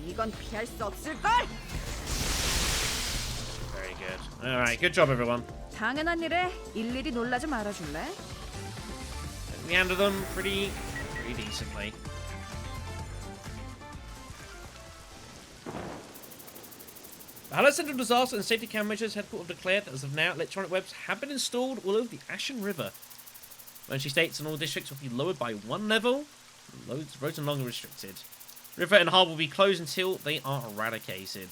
이건 피할 수 없을걸? Very good. Alright, good job, everyone. 당연한 일에 일일이 놀라지 말아줄래? We handled them pretty decently. The Hello Central Disaster and Safety Countermeasures Headquarters declared that as of now, electronic webs have been installed all over the Ashen River. Emergency states in all districts will be lowered by 1 level. Roads no longer restricted. River and harbour will be closed until they are eradicated.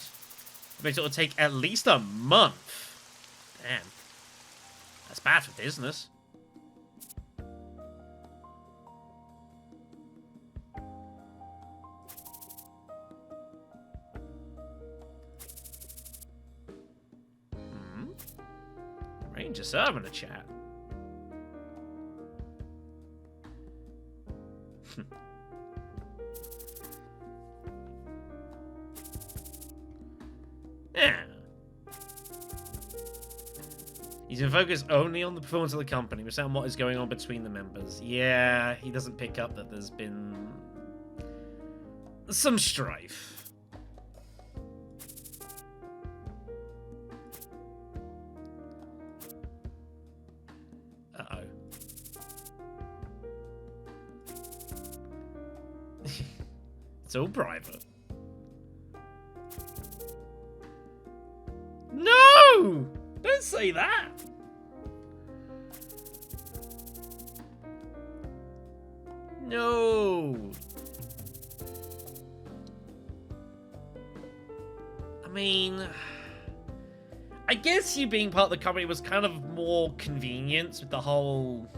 It means it will take at least a month. Damn. That's bad for business. Ranger serving a chat. Yeah. He's been focused only on the performance of the company, without what is going on between the members. Yeah, he doesn't pick up that there's been some strife. It's all private. No! Don't say that! No! I mean... I guess you being part of the company was kind of more convenient with the whole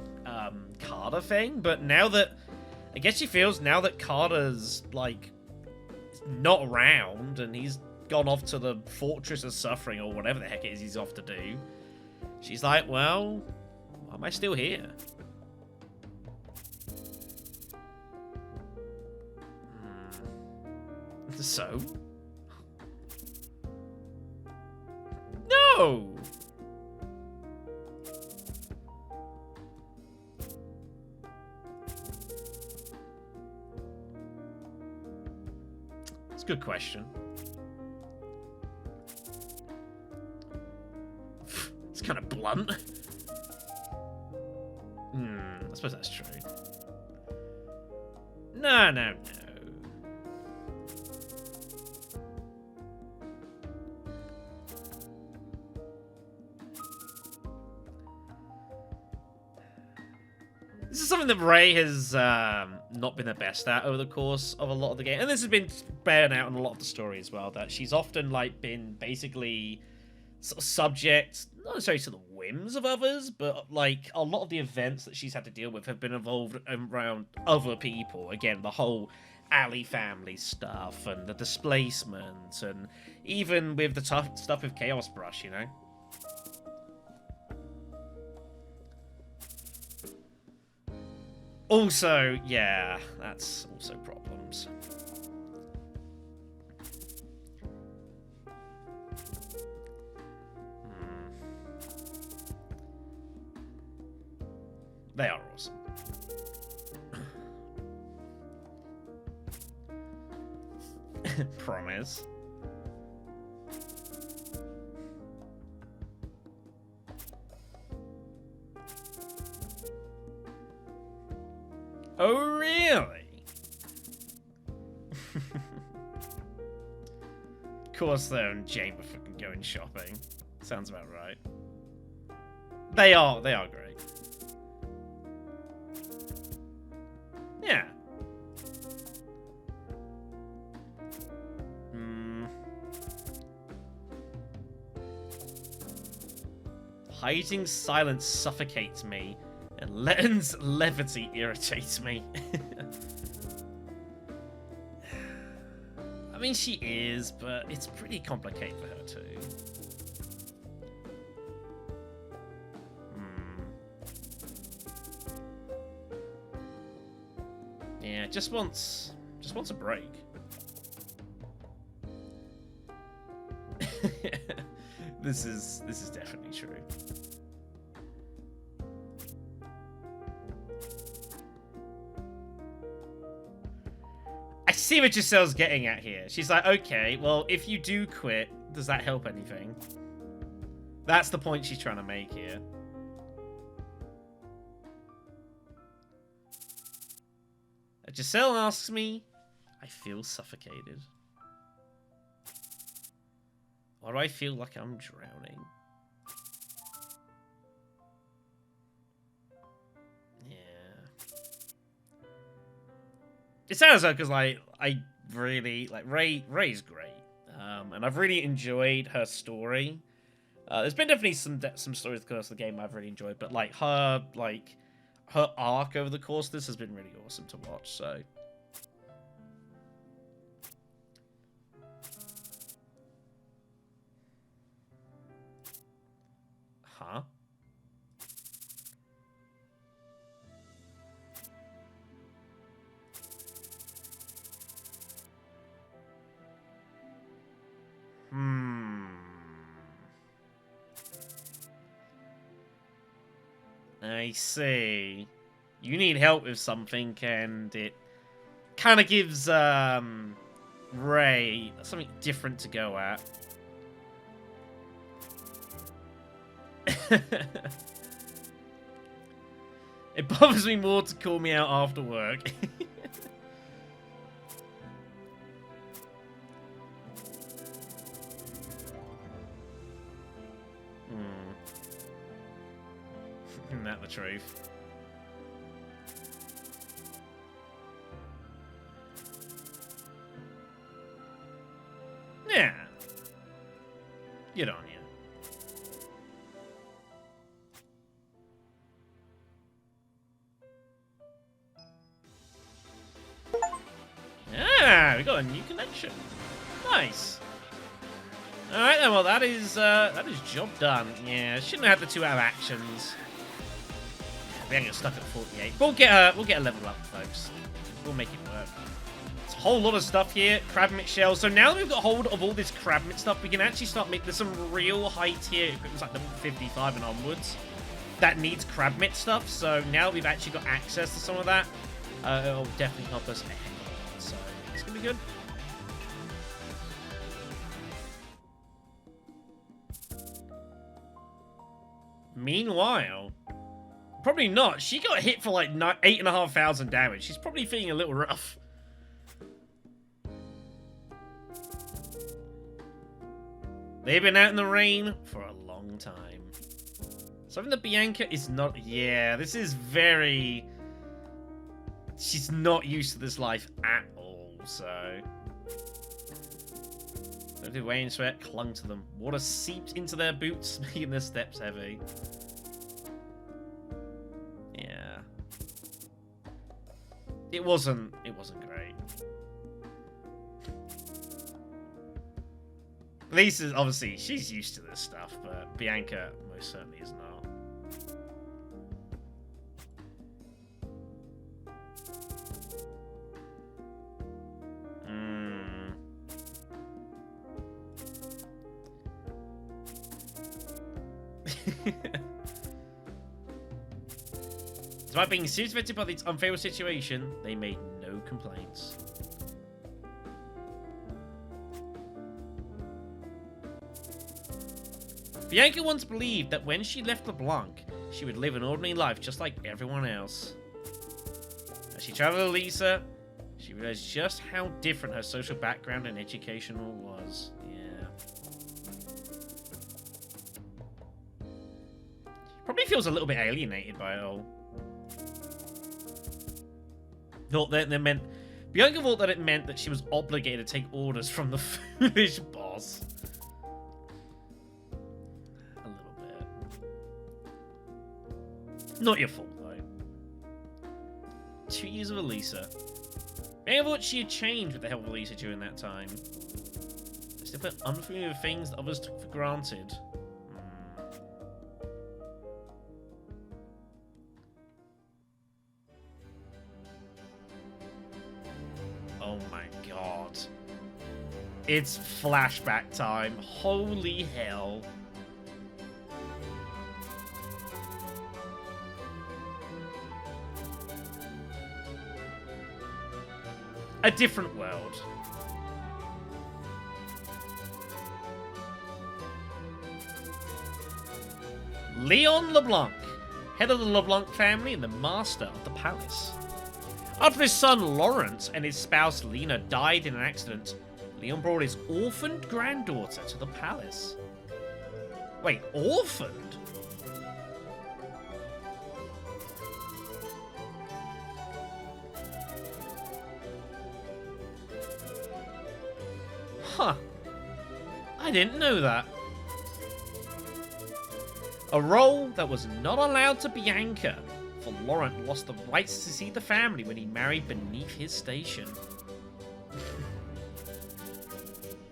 Carter thing, but now that... I guess she feels now that Carter's, like, not around and he's gone off to the Fortress of Suffering or whatever the heck it is he's off to do, she's like, well, why am I still here? So? No! It's a good question. It's kind of blunt. I suppose that's true. No, no, no. This is something that Ray has not been the best at over the course of a lot of the game. And this has been borne out in a lot of the story as well, that she's often like been basically sort of subject, not necessarily to the whims of others, but like a lot of the events that she's had to deal with have been involved around other people. Again, the whole Alley family stuff and the displacement, and even with the tough stuff with Chaos Brush, you know? Also, yeah, that's also problems. They are awesome. Promise. Oh, really? Of course, though, and Jane were fucking going shopping. Sounds about right. They are great. Yeah. Hiding silence suffocates me, and Letton's levity irritates me. I mean, she is, but it's pretty complicated for her too. Yeah, just wants a break. This is definitely true. I see what Giselle's getting at here. She's like, okay, well, if you do quit, does that help anything? That's the point she's trying to make here. Giselle asks me, I feel suffocated. Or do I feel like I'm drowning? Yeah. It sounds like, because like I really like Ray's great, and I've really enjoyed her story. There's been definitely some stories of the course of the game I've really enjoyed, but like her arc over the course of this has been really awesome to watch. So. Huh? I see. You need help with something, and it kind of gives Ray something different to go at. It bothers me more to call me out after work. the truth. Yeah. Good on you. Yeah, we got a new connection. Nice. All right then. Well, that is job done. Yeah, shouldn't have had the 2 out of actions. We ain't get stuck at 48. We'll get a level up, folks. We'll make it work. It's a whole lot of stuff here. Crabmit shells. So now that we've got hold of all this Crabmit stuff, we can actually start making. There's some real high tier equipment, like level 55 and onwards, that needs Crabmit stuff. So now that we've actually got access to some of that, it'll definitely help us a heck of a lot. So it's gonna be good. Meanwhile, probably not. She got hit for like 8,500 damage. She's probably feeling a little rough. They've been out in the rain for a long time. Something that Bianca is not... Yeah, this is very... She's not used to this life at all, so... The rain sweat clung to them. Water seeped into their boots, making their steps heavy. Yeah. It wasn't great. Lisa's obviously, she's used to this stuff, but Bianca most certainly is not. Despite being seriously affected by this unfavorable situation, they made no complaints. Bianca once believed that when she left LeBlanc, she would live an ordinary life just like everyone else. As she traveled with Lisa, she realized just how different her social background and education all was. Yeah. Probably feels a little bit alienated by it all. Thought that it meant... Bianca thought that it meant that she was obligated to take orders from the foolish boss. A little bit. Not your fault, though. 2 years of Elisa. Bianca thought she had changed with the help of Elisa during that time. Still put unfamiliar things that others took for granted. Oh my god. It's flashback time. Holy hell. A different world. Leon LeBlanc, head of the LeBlanc family and the master of the palace. After his son Lawrence and his spouse Lena died in an accident, Leon brought his orphaned granddaughter to the palace. Wait, orphaned? Huh. I didn't know that. A role that was not allowed to Bianca, for Laurent lost the rights to see the family when he married beneath his station.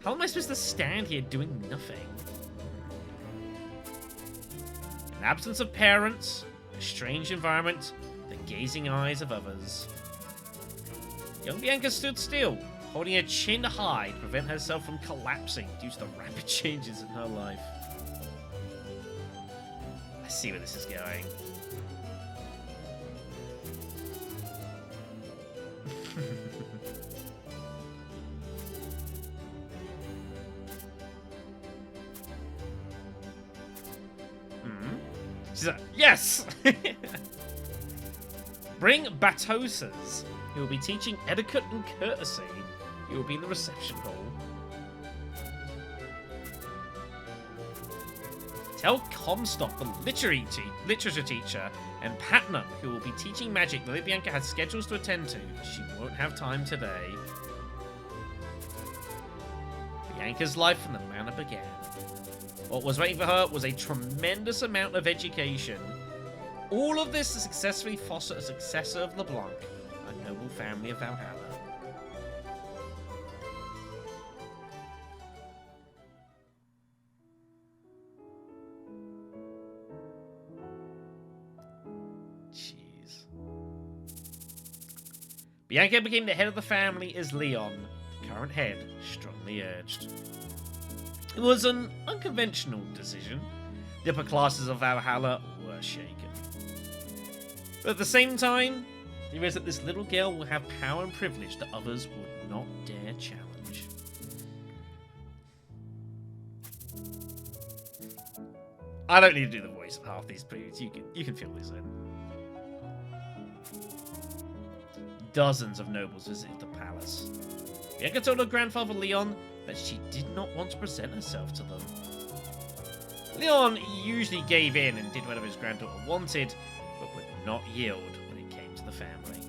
How am I supposed to stand here doing nothing? An absence of parents, a strange environment, the gazing eyes of others. Young Bianca stood still, holding her chin high to prevent herself from collapsing due to the rapid changes in her life. I see where this is going. She's like, yes! Bring Batosas. He will be teaching etiquette and courtesy. He will be in the reception hall. Tell Comstock, the literature teacher, and Patna, who will be teaching magic that Bianca has schedules to attend to. She won't have time today. Bianca's life from the manor began. What was waiting for her was a tremendous amount of education. All of this to successfully foster a successor of LeBlanc, a noble family of Valhalla. Jeez. Bianca became the head of the family as Leon, the current head, strongly urged. It was an unconventional decision. The upper classes of Valhalla were shaken. But at the same time, there is that this little girl will have power and privilege that others would not dare challenge. I don't need to do the voice of half these dudes. You can fill this in. Dozens of nobles visited the palace. Bianca told her grandfather Leon that she did not want to present herself to them. Leon usually gave in and did whatever his granddaughter wanted, but would not yield when it came to the family.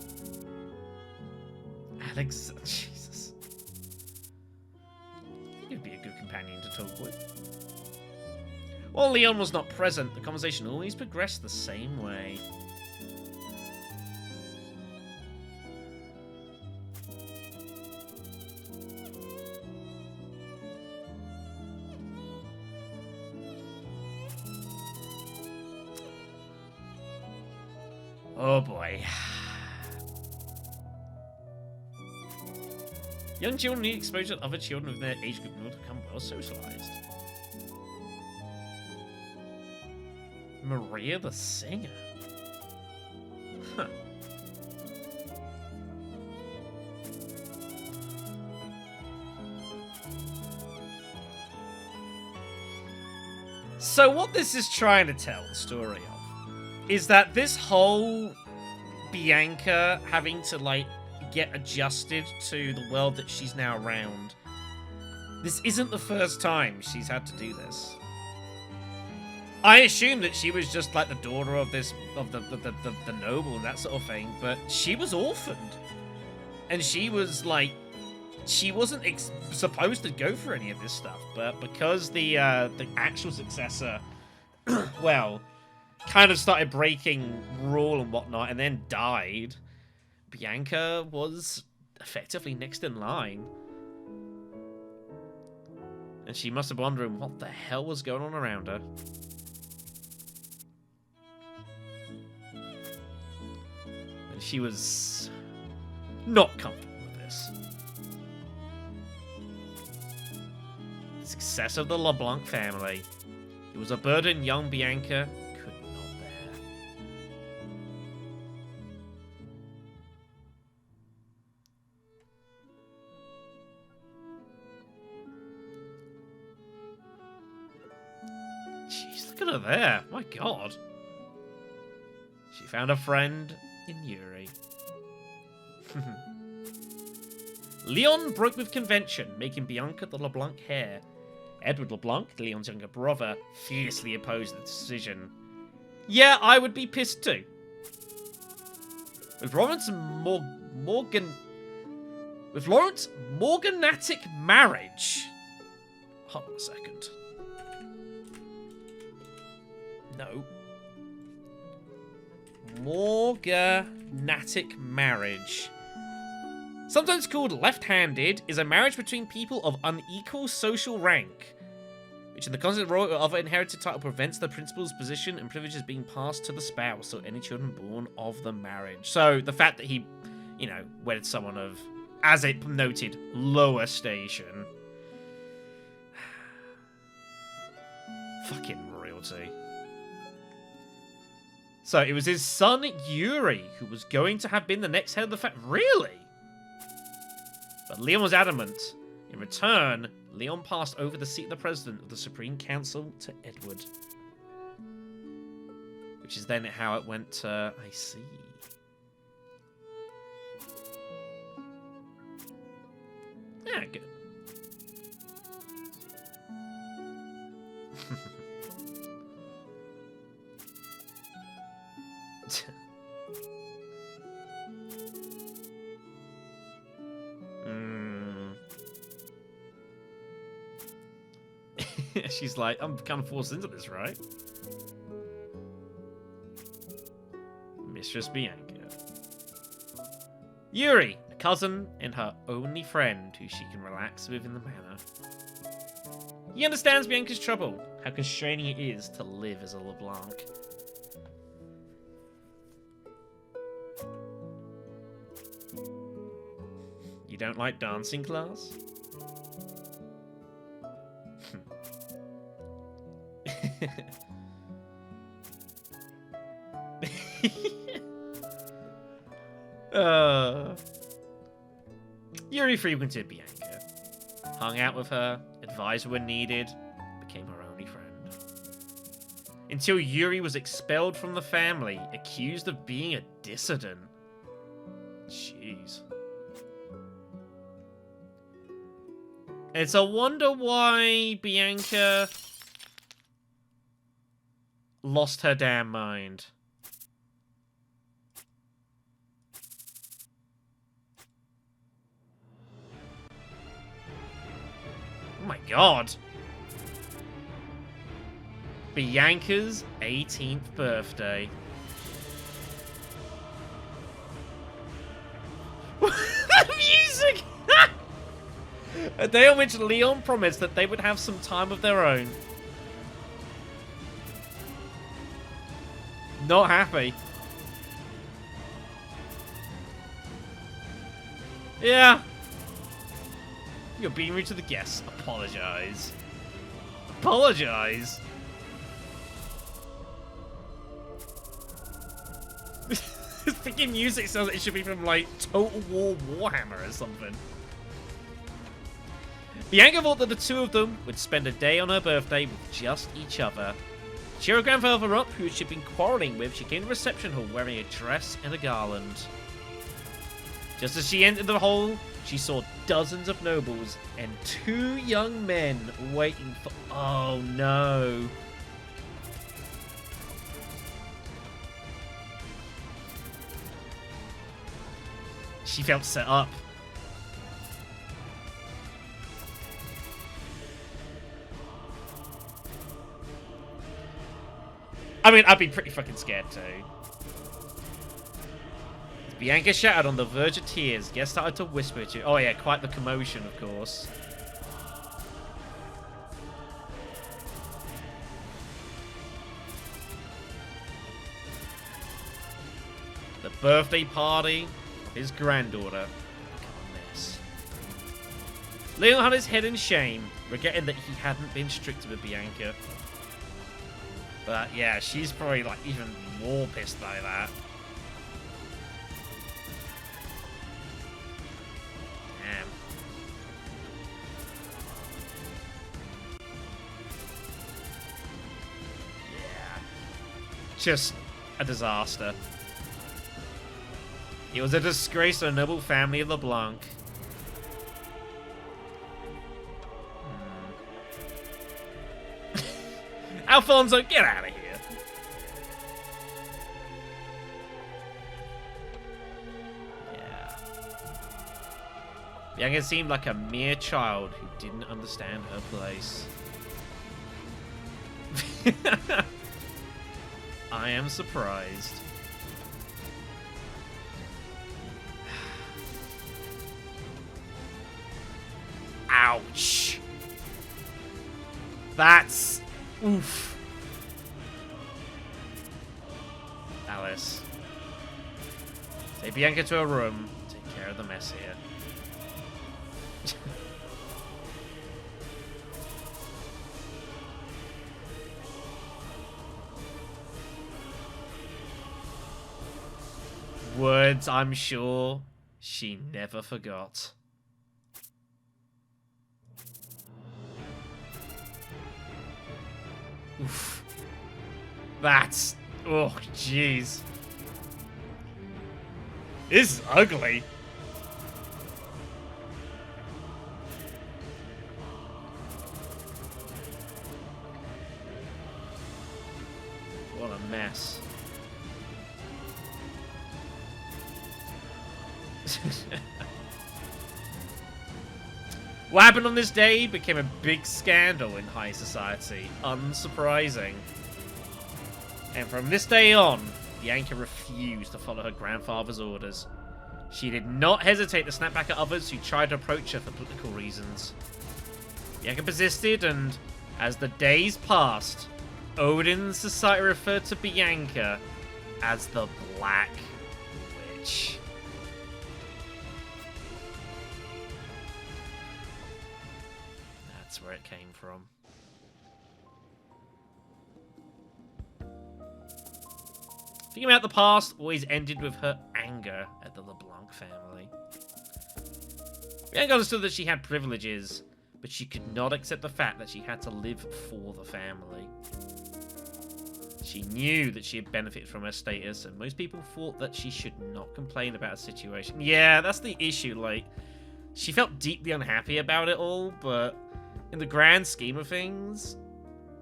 Alex, Jesus. He'd be a good companion to talk with. While Leon was not present, the conversation always progressed the same way. Oh boy. Young children need exposure to other children of their age group in order to become well socialized. Maria the singer. Huh. So what this is trying to tell the story of is that this whole Bianca having to, like, get adjusted to the world that she's now around, this isn't the first time she's had to do this. I assumed that she was just, like, the daughter of this, of the noble and that sort of thing, but she was orphaned. And she was, like, she wasn't supposed to go for any of this stuff, but because the actual successor, well, kind of started breaking rule and whatnot, and then died, Bianca was effectively next in line. And she must have been wondering what the hell was going on around her. And she was not comfortable with this. The success of the LeBlanc family. It was a burden young Bianca could not bear. Jeez, look at her there. My God. She found a friend in Yuri. Leon broke with convention, making Bianca the LeBlanc heir. Edward LeBlanc, Leon's younger brother, fiercely opposed the decision. Yeah, I would be pissed too. With Lawrence morganatic marriage. Hold on a second. No. Morganatic marriage. Sometimes called left-handed, is a marriage between people of unequal social rank, which in the context of royal or other inherited title prevents the principal's position and privileges being passed to the spouse or any children born of the marriage. So the fact that he, you know, wedded someone of, as it noted, lower station. Fucking royalty. So it was his son Yuri who was going to have been the next head of the family. Really? But Leon was adamant. In return, Leon passed over the seat of the president of the Supreme Council to Edward. Which is then how it went to... I see. Yeah, good. She's like, I'm kind of forced into this, right? Mistress Bianca. Yuri, a cousin and her only friend who she can relax with in the manor. He understands Bianca's trouble, how constraining it is to live as a LeBlanc. You don't like dancing class? Yuri frequented Bianca, hung out with her, advised when needed, became her only friend. Until Yuri was expelled from the family, accused of being a dissident. Jeez. It's a wonder why Bianca lost her damn mind. Oh my god. Bianca's 18th birthday. Music! A day on which Leon promised that they would have some time of their own. Not happy. Yeah. You're being rude to the guests. Apologize. Apologize. Freaking music sounds like it should be from, like, Total War Warhammer or something. Bianca thought that the two of them would spend a day on her birthday with just each other. To cheer her grandfather up, who she'd been quarreling with, she came to the reception hall wearing a dress and a garland. Just as she entered the hall, she saw dozens of nobles and 2 young men waiting for... Oh no. She felt set up. I mean, I'd be pretty fucking scared too. Bianca shouted on the verge of tears. Guests started to whisper to... Oh yeah, quite the commotion, of course. The birthday party of his granddaughter became a mess. Leon had his head in shame, regretting that he hadn't been stricter with Bianca. But yeah, she's probably like even more pissed by that. Damn. Yeah. Just a disaster. It was a disgrace to a noble family of LeBlanc. Alfonso, get out of here. Yeah. Bianca seemed like a mere child who didn't understand her place. I am surprised. Ouch. That's... Oof. Alice. Take Bianca to her room. Take care of the mess here. Words I'm sure she never forgot. Oof. That's... Oh, jeez. This is ugly. What a mess. What happened on this day became a big scandal in high society. Unsurprising. And from this day on, Bianca refused to follow her grandfather's orders. She did not hesitate to snap back at others who tried to approach her for political reasons. Bianca persisted, and as the days passed, Odin's society referred to Bianca as the Black Witch. That's where it came from. Thinking about the past always ended with her anger at the LeBlanc family. Bianca understood that she had privileges, but she could not accept the fact that she had to live for the family. She knew that she had benefited from her status, and most people thought that she should not complain about a situation. Yeah, that's the issue, like, she felt deeply unhappy about it all, but in the grand scheme of things,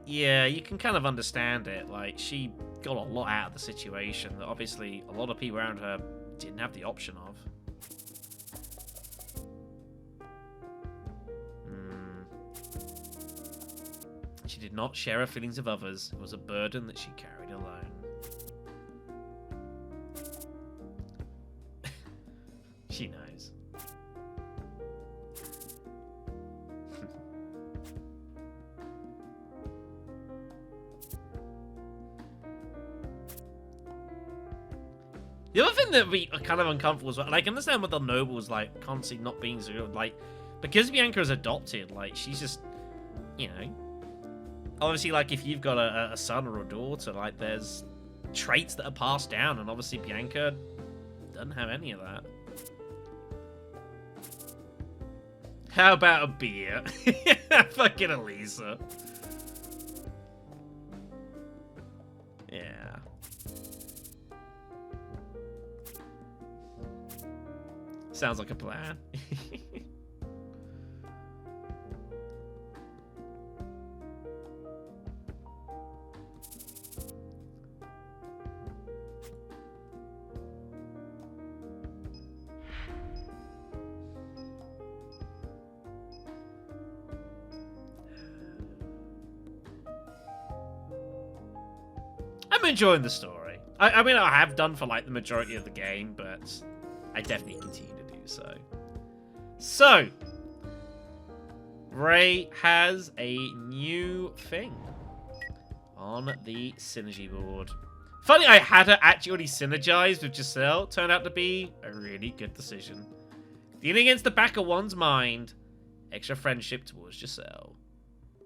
yeah, you can kind of understand it. Like, she got a lot out of the situation that obviously a lot of people around her didn't have the option of. She did not share her feelings with others. It was a burden that she carried alone. She knows. The other thing that we are kind of uncomfortable with, and I can understand what the nobles like constantly not being so, like, because Bianca is adopted, like, she's just, you know, obviously, like, if you've got a son or a daughter, like, there's traits that are passed down, and obviously Bianca doesn't have any of that. How about a beer? Fucking Elisa. Yeah. Sounds like a plan. I'm enjoying the story. I mean, I have done for, like, the majority of the game, but I definitely continue to do so. So, Ray has a new thing on the synergy board. Funny, I had her actually already synergized with Giselle. Turned out to be a really good decision. Dealing against the back of one's mind. Extra friendship towards Giselle.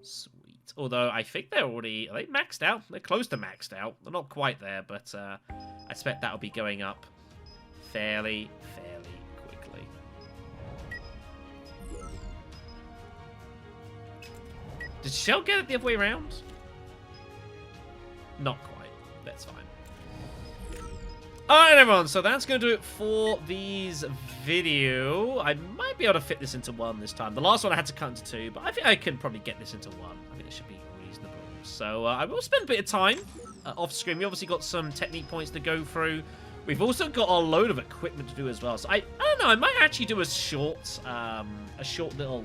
Sweet. Although, I think they're already... Are they maxed out? They're close to maxed out. They're not quite there, but I expect that'll be going up fairly quickly. Did Shell get it the other way around? Not quite. That's fine. Alright, everyone. So that's going to do it for these video. I might be able to fit this into one this time. The last one I had to cut into two, but I think I can probably get this into one. I think it should be reasonable. So I will spend a bit of time off screen. We obviously got some technique points to go through. We've also got a load of equipment to do as well. So I don't know. I might actually do a short little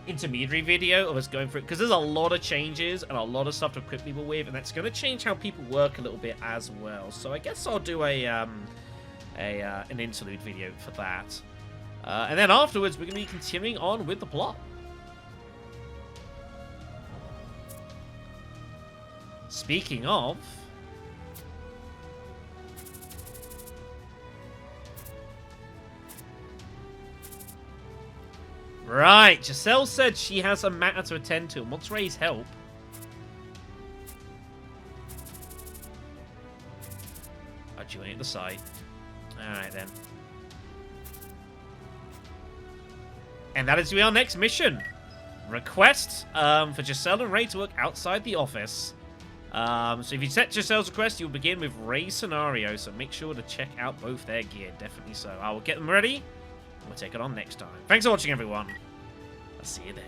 intermediary video of us going through it, because there's a lot of changes and a lot of stuff to equip people with, and that's going to change how people work a little bit as well. So I guess I'll do an interlude video for that, and then afterwards we're going to be continuing on with the plot. Speaking of, right, Giselle said she has a matter to attend to and wants Ray's help. Oh, do you want it at the site? Alright then. And that is to be our next mission. Request for Giselle and Ray to work outside the office. So if you set Giselle's request, you'll begin with Ray's scenario, so make sure to check out both their gear, definitely so. I will get them ready. We'll take it on next time. Thanks for watching, everyone. I'll see you then.